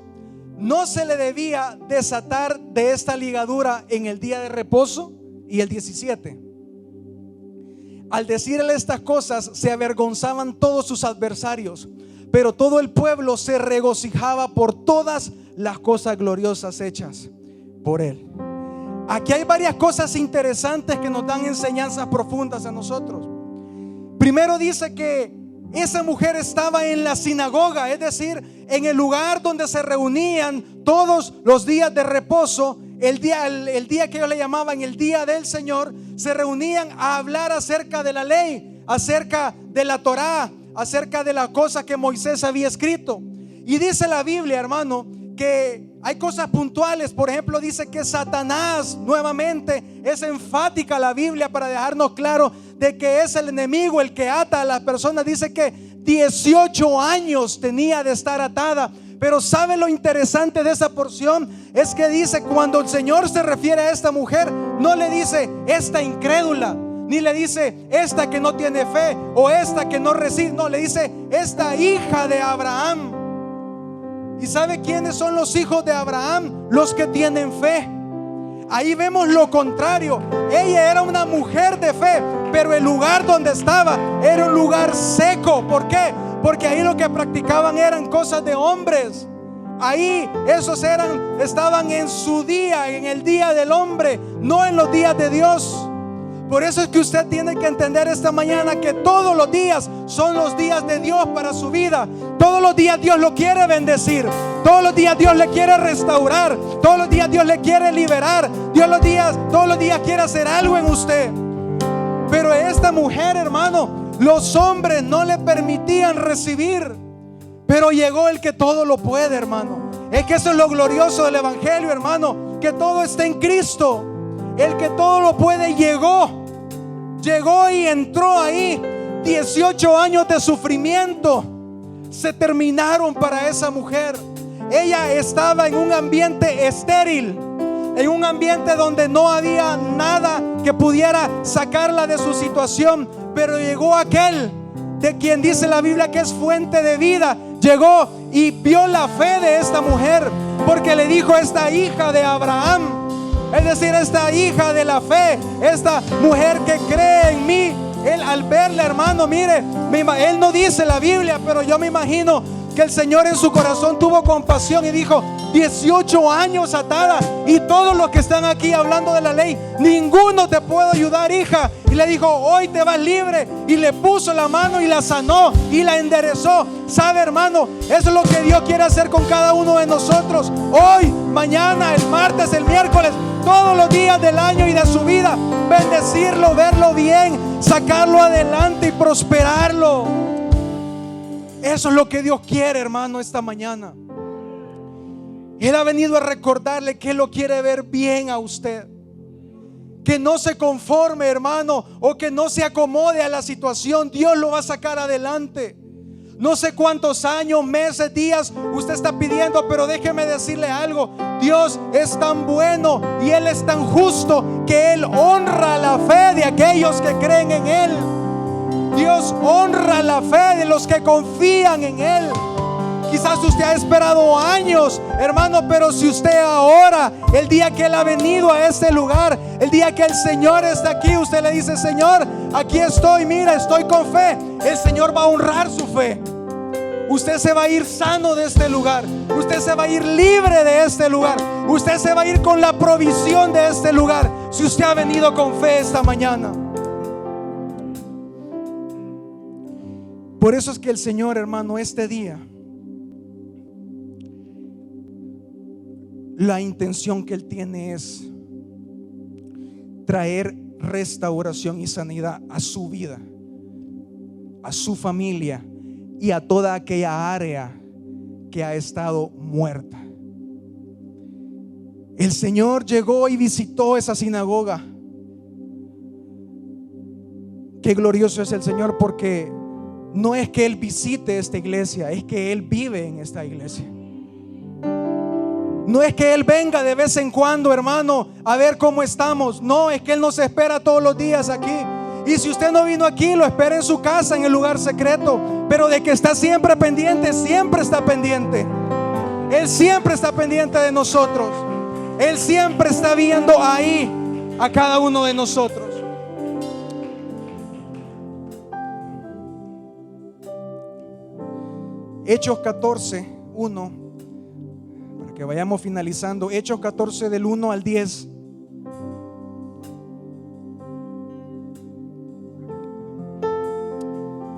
Speaker 1: ¿No se le debía desatar de esta ligadura en el día de reposo? Y el 17. Al decirle estas cosas, se avergonzaban todos sus adversarios, pero todo el pueblo se regocijaba por todas las cosas gloriosas hechas por él. Aquí hay varias cosas interesantes que nos dan enseñanzas profundas a nosotros. Primero dice que esa mujer estaba en la sinagoga, es decir, en el lugar donde se reunían todos los días de reposo. el día que ellos le llamaban el día del Señor, se reunían a hablar acerca de la ley, acerca de la Torá, acerca de las cosas que Moisés había escrito. Y dice la Biblia, hermano, que hay cosas puntuales. Por ejemplo, dice que Satanás, nuevamente es enfática la Biblia para dejarnos claro de que es el enemigo el que ata a las personas. Dice que 18 años tenía de estar atada. Pero ¿sabe lo interesante de esa porción? Es que dice, cuando el Señor se refiere a esta mujer, no le dice esta incrédula, ni le dice esta que no tiene fe o esta que no recibe. No, le dice esta hija de Abraham. ¿Y sabe quiénes son los hijos de Abraham? Los que tienen fe. Ahí vemos lo contrario. Ella era una mujer de fe, pero el lugar donde estaba era un lugar seco. ¿Por qué? Porque ahí lo que practicaban eran cosas de hombres. Ahí estaban en su día, en el día del hombre, no en los días de Dios. Por eso es que usted tiene que entender esta mañana que todos los días son los días de Dios para su vida. Todos los días Dios lo quiere bendecir. Todos los días Dios le quiere restaurar. Todos los días Dios le quiere liberar. Todos los días quiere hacer algo en usted. Pero esta mujer, hermano, los hombres no le permitían recibir. Pero llegó el que todo lo puede, hermano. Es que eso es lo glorioso del evangelio, hermano, que todo está en Cristo. El que todo lo puede llegó y entró ahí. 18 años de sufrimiento se terminaron para esa mujer. Ella estaba en un ambiente estéril, en un ambiente donde no había nada que pudiera sacarla de su situación. Pero llegó aquel de quien dice la Biblia que es fuente de vida. Llegó y vio la fe de esta mujer, porque le dijo esta hija de Abraham. Es decir, esta hija de la fe, esta mujer que cree en mí. Él, al verla, hermano, mire, él no dice la Biblia, pero yo me imagino que el Señor en su corazón tuvo compasión y dijo: 18 años atada, y todos los que están aquí hablando de la ley, ninguno te puede ayudar, hija. Y le dijo: hoy te vas libre. Y le puso la mano y la sanó y la enderezó. ¿Sabe, hermano? Eso es lo que Dios quiere hacer con cada uno de nosotros. Hoy, mañana, el martes, el miércoles, todos los días del año y de su vida. Bendecirlo, verlo bien, sacarlo adelante y prosperarlo. Eso es lo que Dios quiere, hermano, esta mañana. Él ha venido a recordarle que Él lo quiere ver bien a usted. Que no se conforme, hermano, o que no se acomode a la situación. Dios lo va a sacar adelante. No sé cuántos años, meses, días usted está pidiendo, pero déjeme decirle algo. Dios es tan bueno y Él es tan justo que Él honra la fe de aquellos que creen en Él. Dios honra la fe de los que confían en Él. Quizás usted ha esperado años, hermano, pero si usted ahora, el día que Él ha venido a este lugar, el día que el Señor está aquí, usted le dice: Señor, aquí estoy, mira, estoy con fe. El Señor va a honrar su fe. Usted se va a ir sano de este lugar. Usted se va a ir libre de este lugar. Usted se va a ir con la provisión de este lugar, si usted ha venido con fe esta mañana. Por eso es que el Señor, hermano, este día, la intención que Él tiene es traer restauración y sanidad a su vida, a su familia y a toda aquella área que ha estado muerta. El Señor llegó y visitó esa sinagoga. Qué glorioso es el Señor, porque no es que Él visite esta iglesia, es que Él vive en esta iglesia. No es que Él venga de vez en cuando, hermano, a ver cómo estamos. No, es que Él nos espera todos los días aquí. Y si usted no vino aquí, lo espera en su casa, en el lugar secreto. Pero de que está siempre pendiente, siempre está pendiente. Él siempre está pendiente de nosotros. Él siempre está viendo ahí a cada uno de nosotros. Hechos 14:1, para que vayamos finalizando. Hechos 14 del 1 al 10.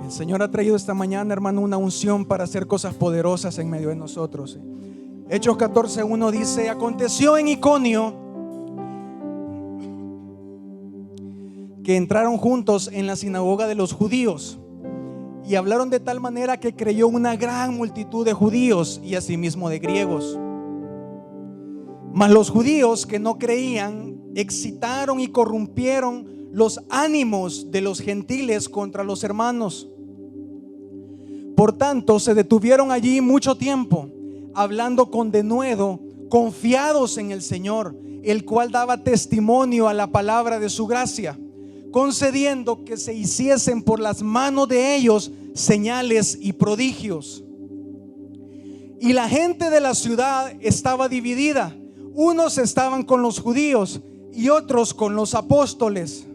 Speaker 1: El Señor ha traído esta mañana, hermano, una unción para hacer cosas poderosas en medio de nosotros. Hechos 14:1 dice: aconteció en Iconio que entraron juntos en la sinagoga de los judíos y hablaron de tal manera que creyó una gran multitud de judíos y asimismo de griegos. Mas los judíos que no creían excitaron y corrompieron los ánimos de los gentiles contra los hermanos. Por tanto, se detuvieron allí mucho tiempo, hablando con denuedo, confiados en el Señor, el cual daba testimonio a la palabra de su gracia, concediendo que se hiciesen por las manos de ellos señales y prodigios. Y la gente de la ciudad estaba dividida. Unos estaban con los judíos y otros con los apóstoles.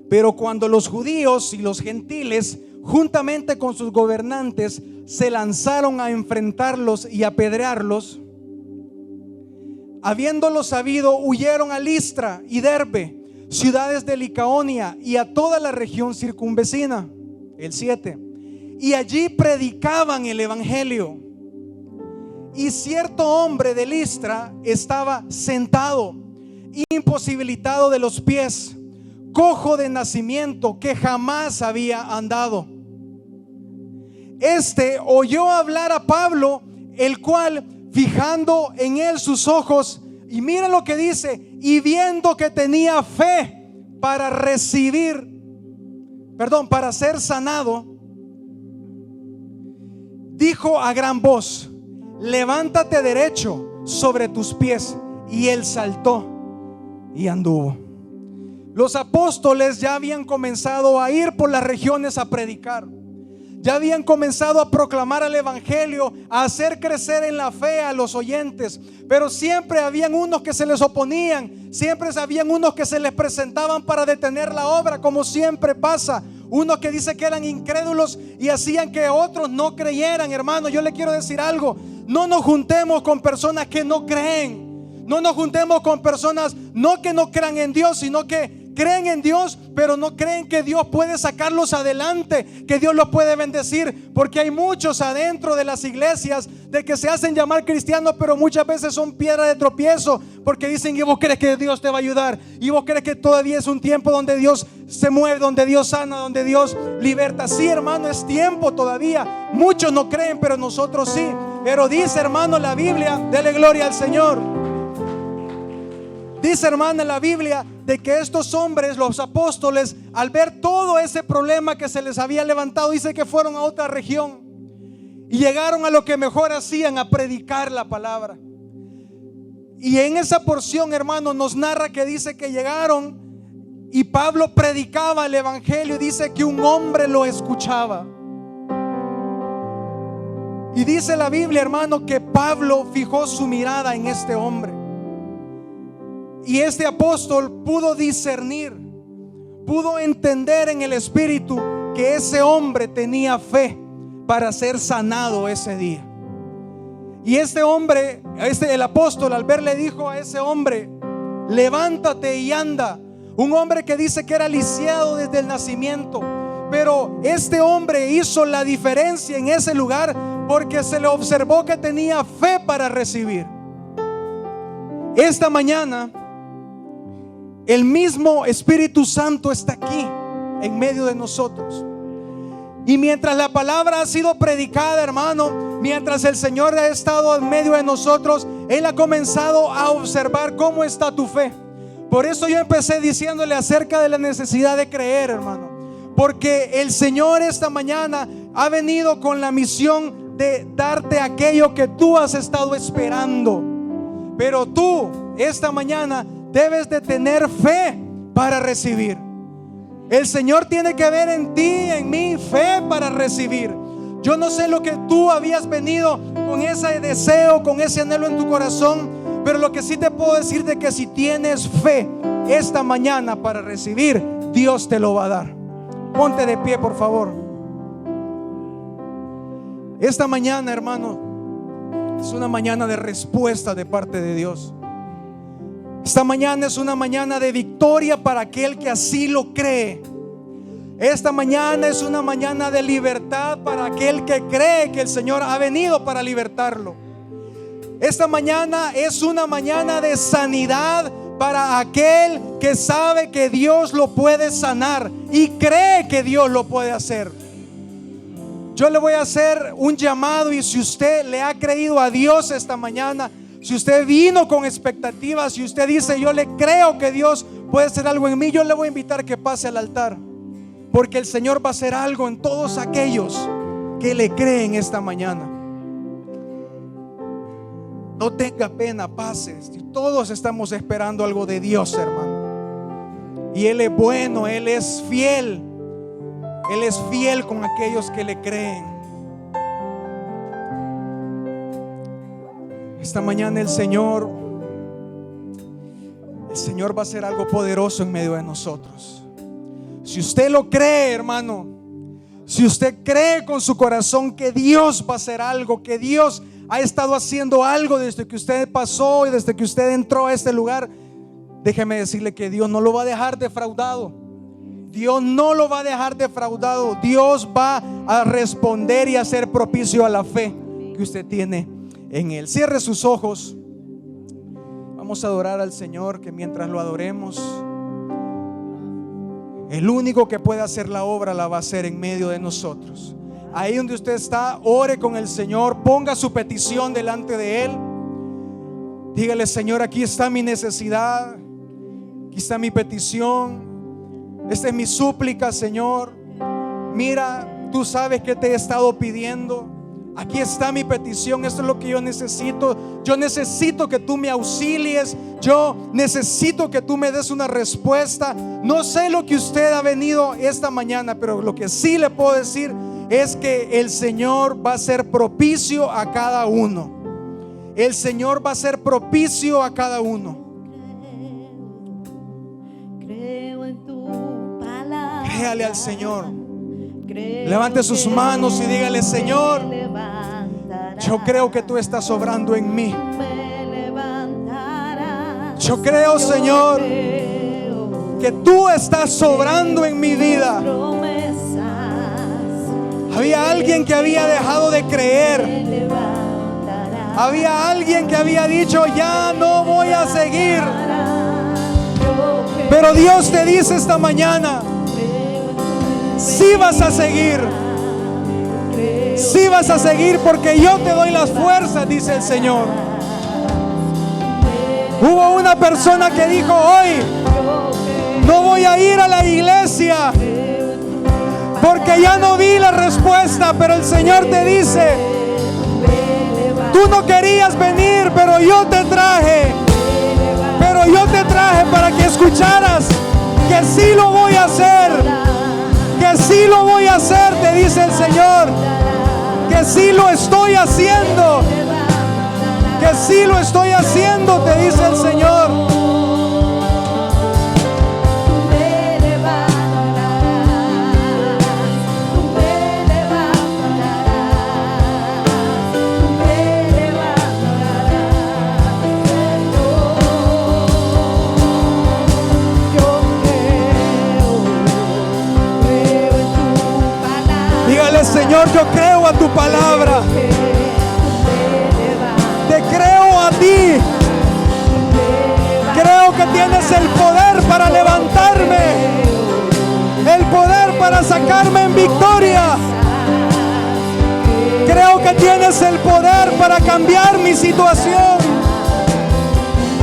Speaker 1: Pero cuando los judíos y los gentiles, juntamente con sus gobernantes, se lanzaron a enfrentarlos y apedrearlos, habiéndolo sabido, huyeron a Listra y Derbe, ciudades de Licaonia, y a toda la región circunvecina. El 7. Y allí predicaban el evangelio. Y cierto hombre de Listra estaba sentado, imposibilitado de los pies, cojo de nacimiento, que jamás había andado. Este oyó hablar a Pablo, el cual, fijando en él sus ojos, y miren lo que dice, y viendo que tenía fe para para ser sanado, dijo a gran voz: levántate derecho sobre tus pies. Y él saltó y anduvo. Los apóstoles ya habían comenzado a ir por las regiones a predicar. Ya habían comenzado a proclamar el evangelio, a hacer crecer en la fe a los oyentes. Pero siempre habían unos que se les oponían, siempre habían unos que se les presentaban para detener la obra, como siempre pasa. Unos que dicen que eran incrédulos y hacían que otros no creyeran. Hermano, yo le quiero decir algo: no nos juntemos con personas que no creen. No nos juntemos con personas no que no crean en Dios, sino que creen en Dios, pero no creen que Dios puede sacarlos adelante, que Dios los puede bendecir. Porque hay muchos adentro de las iglesias de que se hacen llamar cristianos, pero muchas veces son piedra de tropiezo, porque dicen: y vos crees que Dios te va a ayudar, y vos crees que todavía es un tiempo donde Dios se mueve, donde Dios sana, donde Dios liberta. Sí, hermano, es tiempo todavía. Muchos no creen, pero nosotros sí. Pero dice, hermano, la Biblia, dele gloria al Señor. Dice, hermana, la Biblia de que estos hombres, los apóstoles, al ver todo ese problema que se les había levantado, dice que fueron a otra región y llegaron a lo que mejor hacían, a predicar la palabra. Y en esa porción, hermano, nos narra que dice que llegaron y Pablo predicaba el evangelio, y dice que un hombre lo escuchaba. Y dice la Biblia, hermano, que Pablo fijó su mirada en este hombre. Y este apóstol pudo discernir, pudo entender en el espíritu que ese hombre tenía fe para ser sanado ese día. Y este hombre, el apóstol, al verle, dijo a ese hombre: levántate y anda. Un hombre que dice que era lisiado desde el nacimiento, pero este hombre hizo la diferencia en ese lugar porque se le observó que tenía fe para recibir. Esta mañana el mismo Espíritu Santo está aquí en medio de nosotros. Y mientras la palabra ha sido predicada, hermano, mientras el Señor ha estado en medio de nosotros, Él ha comenzado a observar cómo está tu fe. Por eso yo empecé diciéndole acerca de la necesidad de creer, hermano. Porque el Señor esta mañana ha venido con la misión de darte aquello que tú has estado esperando. Pero tú esta mañana debes de tener fe para recibir. El Señor tiene que ver en ti, en mí, fe para recibir. Yo no sé lo que tú habías venido con ese deseo, con ese anhelo en tu corazón, pero lo que sí te puedo decir de que si tienes fe esta mañana para recibir, Dios te lo va a dar. Ponte de pie, por favor. Esta mañana, hermano, es una mañana de respuesta de parte de Dios. Esta mañana es una mañana de victoria para aquel que así lo cree. Esta mañana es una mañana de libertad para aquel que cree que el Señor ha venido para libertarlo. Esta mañana es una mañana de sanidad para aquel que sabe que Dios lo puede sanar y cree que Dios lo puede hacer. Yo le voy a hacer un llamado, y si usted le ha creído a Dios esta mañana, si usted vino con expectativas, si usted dice yo le creo que Dios puede hacer algo en mí, yo le voy a invitar a que pase al altar, porque el Señor va a hacer algo en todos aquellos que le creen esta mañana. No tenga pena, pase. Todos estamos esperando algo de Dios, hermano, y Él es bueno, Él es fiel. Él es fiel con aquellos que le creen. Esta mañana el Señor va a hacer algo poderoso en medio de nosotros. Si usted lo cree, hermano, si usted cree con su corazón que Dios va a hacer algo, que Dios ha estado haciendo algo desde que usted pasó y desde que usted entró a este lugar, déjeme decirle que Dios no lo va a dejar defraudado. Dios no lo va a dejar defraudado. Dios va a responder y a ser propicio a la fe que usted tiene en Él. Cierre sus ojos. Vamos a adorar al Señor, que mientras lo adoremos, el único que puede hacer la obra la va a hacer en medio de nosotros. Ahí donde usted está, ore con el Señor, ponga su petición delante de Él. Dígale: Señor, aquí está mi necesidad, aquí está mi petición, esta es mi súplica, Señor. Mira, tú sabes que te he estado pidiendo. Aquí está mi petición, esto es lo que yo necesito. Yo necesito que tú me auxilies. Yo necesito que tú me des una respuesta. No sé lo que usted ha venido esta mañana, pero lo que sí le puedo decir es que el Señor va a ser propicio a cada uno. El Señor va a ser propicio a cada uno.
Speaker 2: Creo en tu palabra.
Speaker 1: Créale al Señor. Levante sus manos y dígale: Señor, yo creo que tú estás obrando en mí. Yo creo, Señor, que tú estás obrando en mi vida. Había alguien que había dejado de creer. Había alguien que había dicho: ya no voy a seguir. Pero Dios te dice esta mañana: sí vas a seguir. Sí vas a seguir, porque yo te doy las fuerzas, dice el Señor. Hubo una persona que dijo hoy: no voy a ir a la iglesia porque ya no vi la respuesta. Pero el Señor te dice: tú no querías venir, pero yo te traje. Pero yo te traje para que escucharas que sí lo voy a hacer. Que sí lo voy a hacer, te dice el Señor. Que sí lo estoy haciendo. Que sí lo estoy haciendo, te dice el Señor. Dígale: Señor, yo creo a tu palabra. Te creo a ti. Creo que tienes el poder para levantarme, el poder para sacarme en victoria. Creo que tienes el poder para cambiar mi situación,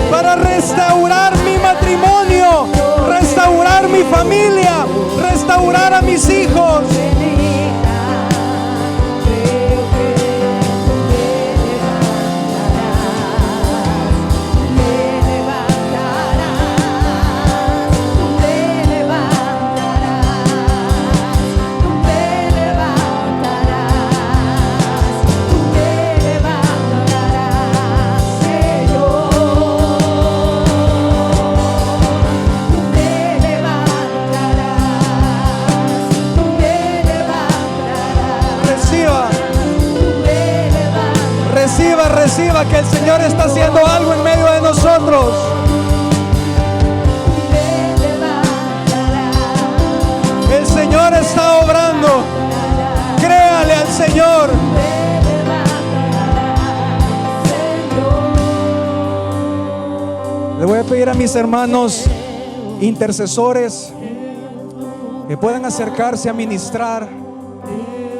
Speaker 1: para restaurar mi matrimonio, restaurar mi familia, restaurar a mis hijos. Reciba que el Señor está haciendo algo en medio de nosotros. El Señor está obrando. Créale al Señor. Le voy a pedir pedir a mis hermanos intercesores que puedan acercarse a ministrar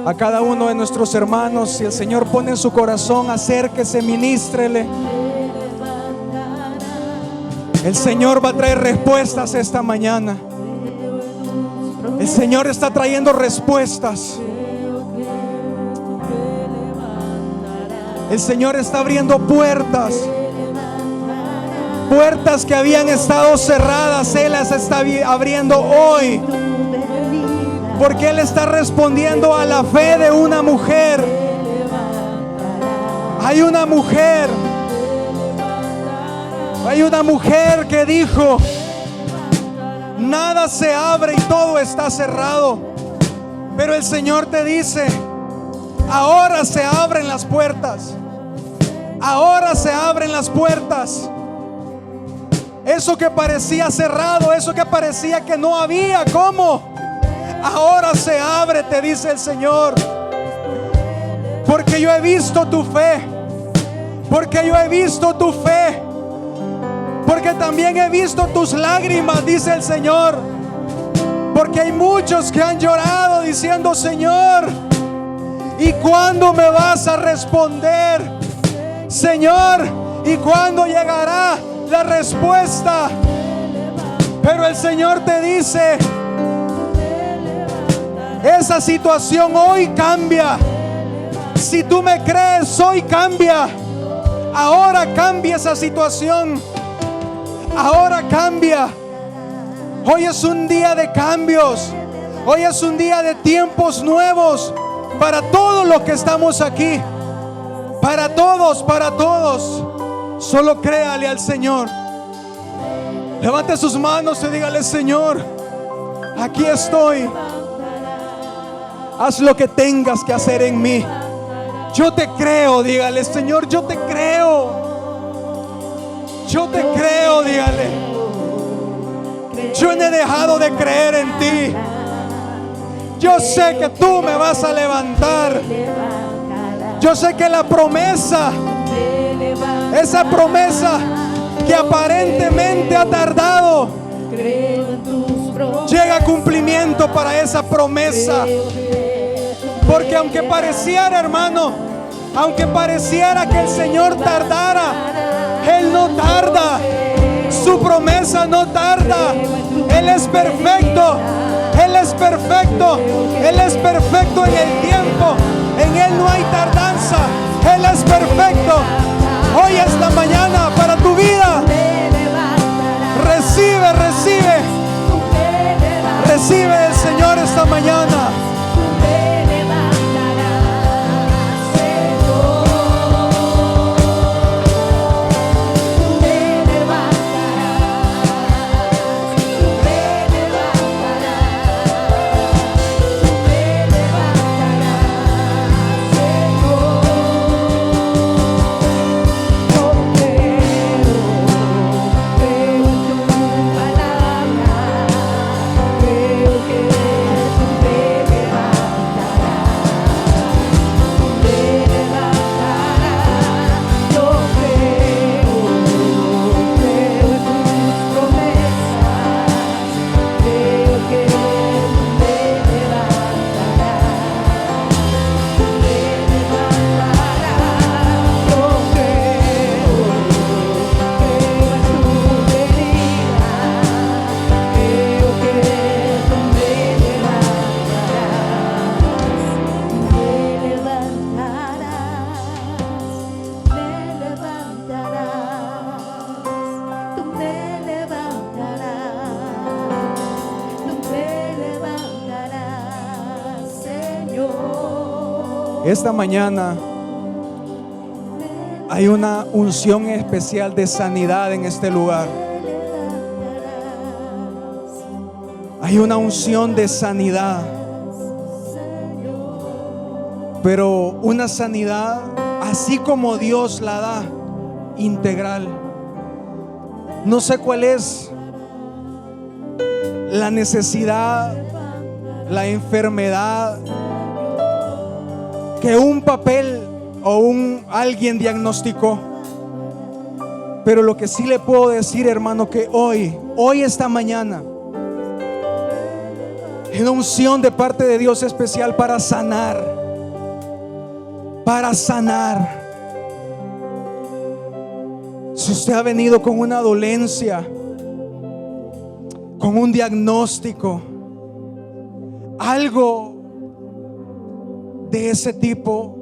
Speaker 1: a cada uno de nuestros hermanos. Si el Señor pone en su corazón, acérquese, ministrele. El Señor va a traer respuestas esta mañana. El Señor está trayendo respuestas. El Señor está abriendo puertas. Puertas que habían estado cerradas, Él las está abriendo hoy. Porque Él está respondiendo a la fe de una mujer. Hay una mujer que dijo: nada se abre y todo está cerrado. Pero el Señor te dice: ahora se abren las puertas. Ahora se abren las puertas. Eso que parecía cerrado, eso que parecía que no había cómo, ahora se abre, te dice el Señor. Porque yo he visto tu fe. Porque yo he visto tu fe. Porque también he visto tus lágrimas, dice el Señor. Porque hay muchos que han llorado diciendo: Señor, ¿y cuándo me vas a responder? Señor, ¿y cuándo llegará la respuesta? Pero el Señor te dice: esa situación hoy cambia. Si tú me crees, hoy cambia. Ahora cambia esa situación. Ahora cambia. Hoy es un día de cambios. Hoy es un día de tiempos nuevos para todos los que estamos aquí. Para todos, para todos. Solo créale al Señor. Levante sus manos y dígale: Señor, aquí estoy. Haz lo que tengas que hacer en mí. Yo te creo, dígale: Señor, yo te creo. Yo te creo, dígale. Yo no he dejado de creer en ti. Yo sé que tú me vas a levantar. Yo sé que la promesa, esa promesa que aparentemente ha tardado, llega a cumplimiento para esa promesa. Porque aunque pareciera, hermano, aunque pareciera que el Señor tardara, Él no tarda. Su promesa no tarda. Él es perfecto. Él es perfecto. Él es perfecto en el tiempo. En Él no hay tardanza. Él es perfecto. Hoy es la mañana para tu vida. Recibe, recibe. Recibe del Señor esta mañana. Esta mañana hay una unción especial de sanidad en este lugar. Hay una unción de sanidad, pero una sanidad así como Dios la da, integral. No sé cuál es la necesidad, la enfermedad que un papel o alguien diagnosticó, Pero lo que sí le puedo decir, hermano, que hoy esta mañana, hay una unción de parte de Dios especial para sanar. Para sanar. Si usted ha venido con una dolencia, con un diagnóstico, algo de ese tipo,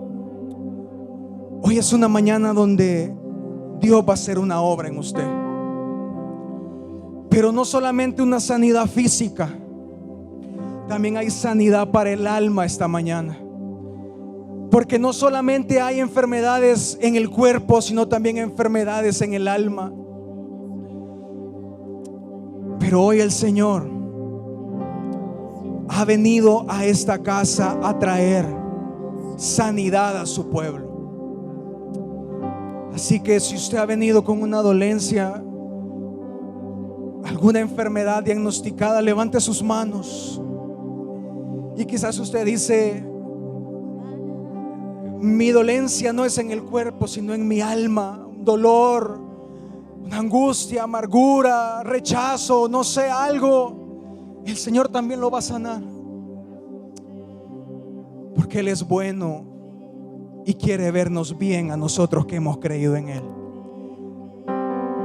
Speaker 1: hoy es una mañana donde Dios va a hacer una obra en usted. Pero no solamente una sanidad física, también hay sanidad para el alma esta mañana. Porque no solamente hay enfermedades en el cuerpo, sino también enfermedades en el alma. Pero hoy el Señor ha venido a esta casa a traer sanidad a su pueblo. Así que si usted ha venido con una dolencia, alguna enfermedad diagnosticada, levante sus manos. Y quizás usted dice: mi dolencia no es en el cuerpo, sino en mi alma. Un dolor, una angustia, amargura, rechazo, no sé, algo. El Señor también lo va a sanar, porque Él es bueno y quiere vernos bien a nosotros que hemos creído en Él.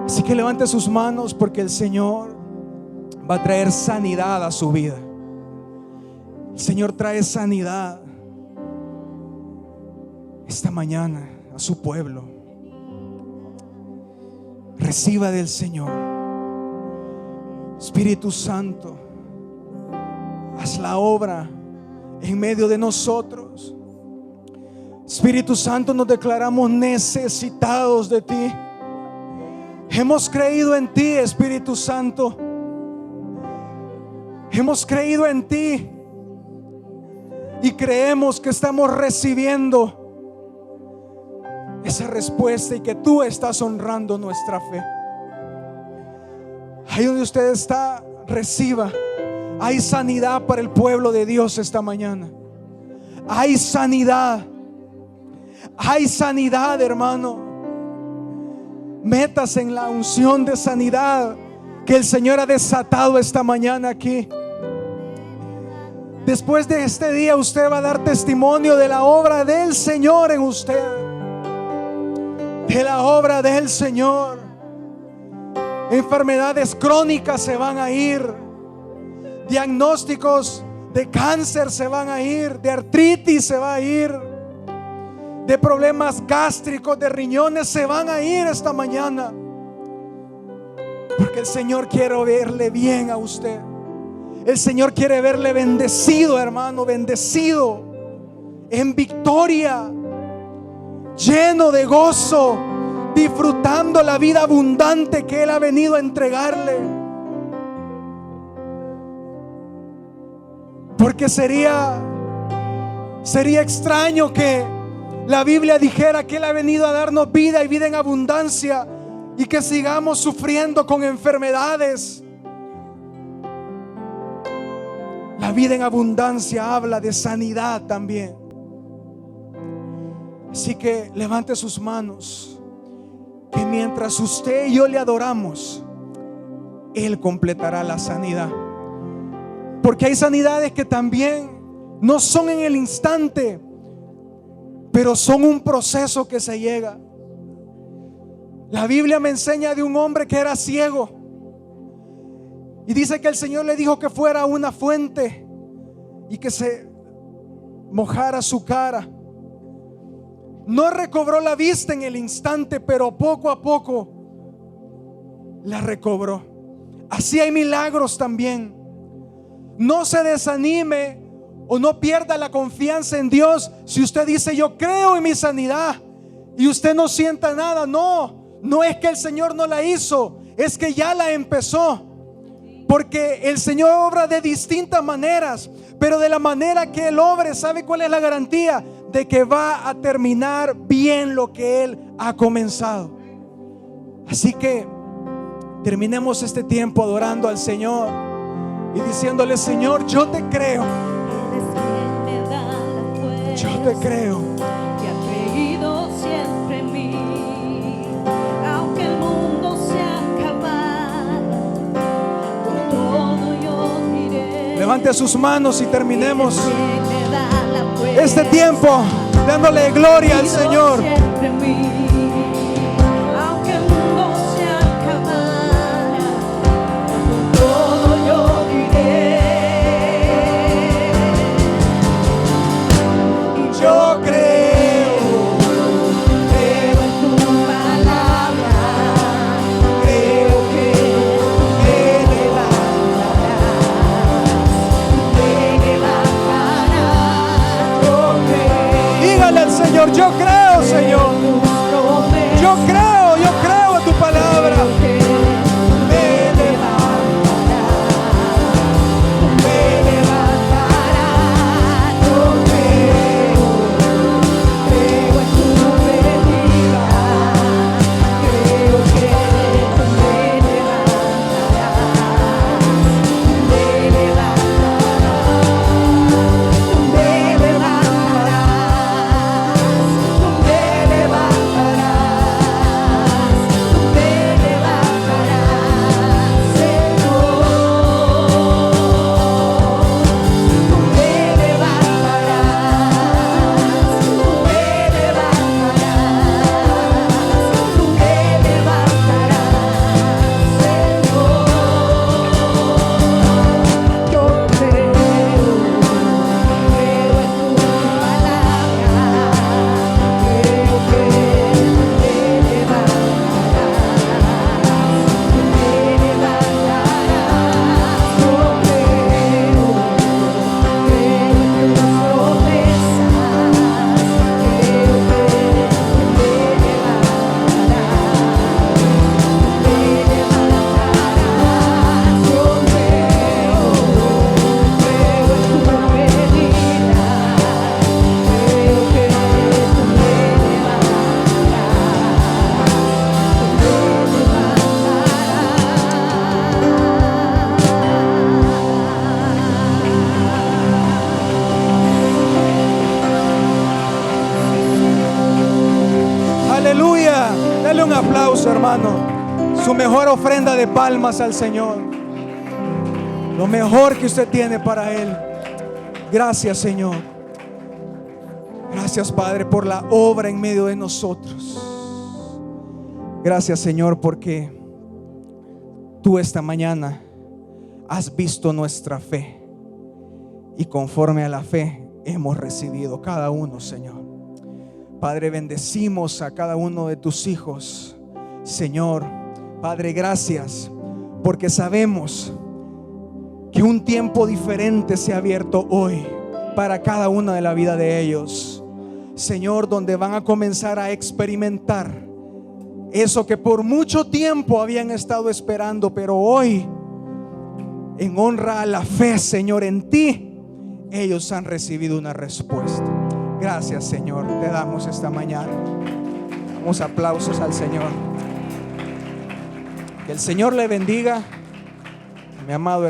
Speaker 1: Así que levante sus manos, porque el Señor va a traer sanidad a su vida. El Señor trae sanidad esta mañana a su pueblo. Reciba del Señor. Espíritu Santo, haz la obra en medio de nosotros. Espíritu Santo, nos declaramos necesitados de ti. Hemos creído en ti, Espíritu Santo. Hemos creído en ti y creemos que estamos recibiendo esa respuesta y que tú estás honrando nuestra fe. Ahí donde usted está, reciba. Hay sanidad para el pueblo de Dios esta mañana. Hay sanidad. Hay sanidad, hermano. Métase en la unción de sanidad que el Señor ha desatado esta mañana aquí. Después de este día usted va a dar testimonio de la obra del Señor en usted. De la obra del Señor. Enfermedades crónicas se van a ir. Diagnósticos de cáncer se van a ir. De artritis se va a ir. De problemas gástricos, de riñones se van a ir esta mañana. Porque el Señor quiere verle bien a usted. El Señor quiere verle bendecido, hermano, bendecido, en victoria, lleno de gozo, disfrutando la vida abundante que Él ha venido a entregarle. Porque sería extraño que la Biblia dijera que Él ha venido a darnos vida y vida en abundancia, y que sigamos sufriendo con enfermedades. La vida en abundancia habla de sanidad también. Así que levante sus manos, que mientras usted y yo le adoramos, Él completará la sanidad. Porque hay sanidades que también no son en el instante, pero son un proceso que se llega. La Biblia me enseña de un hombre que era ciego, y dice que el Señor le dijo que fuera a una fuente y que se mojara su cara. No recobró la vista en el instante, pero poco a poco la recobró. Así hay milagros también. No se desanime o no pierda la confianza en Dios. Si usted dice: yo creo en mi sanidad, y usted no sienta nada, no es que el Señor no la hizo, es que ya la empezó. Porque el Señor obra de distintas maneras, pero de la manera que Él obre, ¿sabe cuál es la garantía? De que va a terminar bien lo que Él ha comenzado. Así que terminemos este tiempo adorando al Señor y diciéndole: Señor, yo te creo. Yo te creo.
Speaker 2: Que ha creído siempre en mí, aunque el mundo
Speaker 1: Levante sus manos y terminemos
Speaker 2: Eres quien me da la fuerza.
Speaker 1: este tiempo dándole gloria al Señor.
Speaker 2: Siempre en mí, aunque el mundo se acabara, todo yo diré. Y
Speaker 1: Yo creo
Speaker 2: creo en tu palabra, creo que me levantarás, me levantarás. Yo creo.
Speaker 1: Dígale al Señor, yo creo, Señor. Yo creo en tu palabra. Me Aleluya. Dale un aplauso, hermano. Su mejor ofrenda de palmas al Señor. Lo mejor que usted tiene para Él. Gracias, Señor. Gracias, Padre, por la obra en medio de nosotros. Gracias, Señor, porque tú esta mañana has visto nuestra fe. Y conforme a la fe hemos recibido cada uno, Señor. Padre, bendecimos a cada uno de tus hijos, Señor. Padre, gracias, porque sabemos que un tiempo diferente se ha abierto hoy para cada una de la vida de ellos, Señor, donde van a comenzar a experimentar eso que por mucho tiempo habían estado esperando, pero hoy, en honra a la fe, Señor, en ti, ellos han recibido una respuesta. Gracias, Señor, te damos esta mañana. Damos aplausos al Señor. Que el Señor le bendiga, mi amado hermano.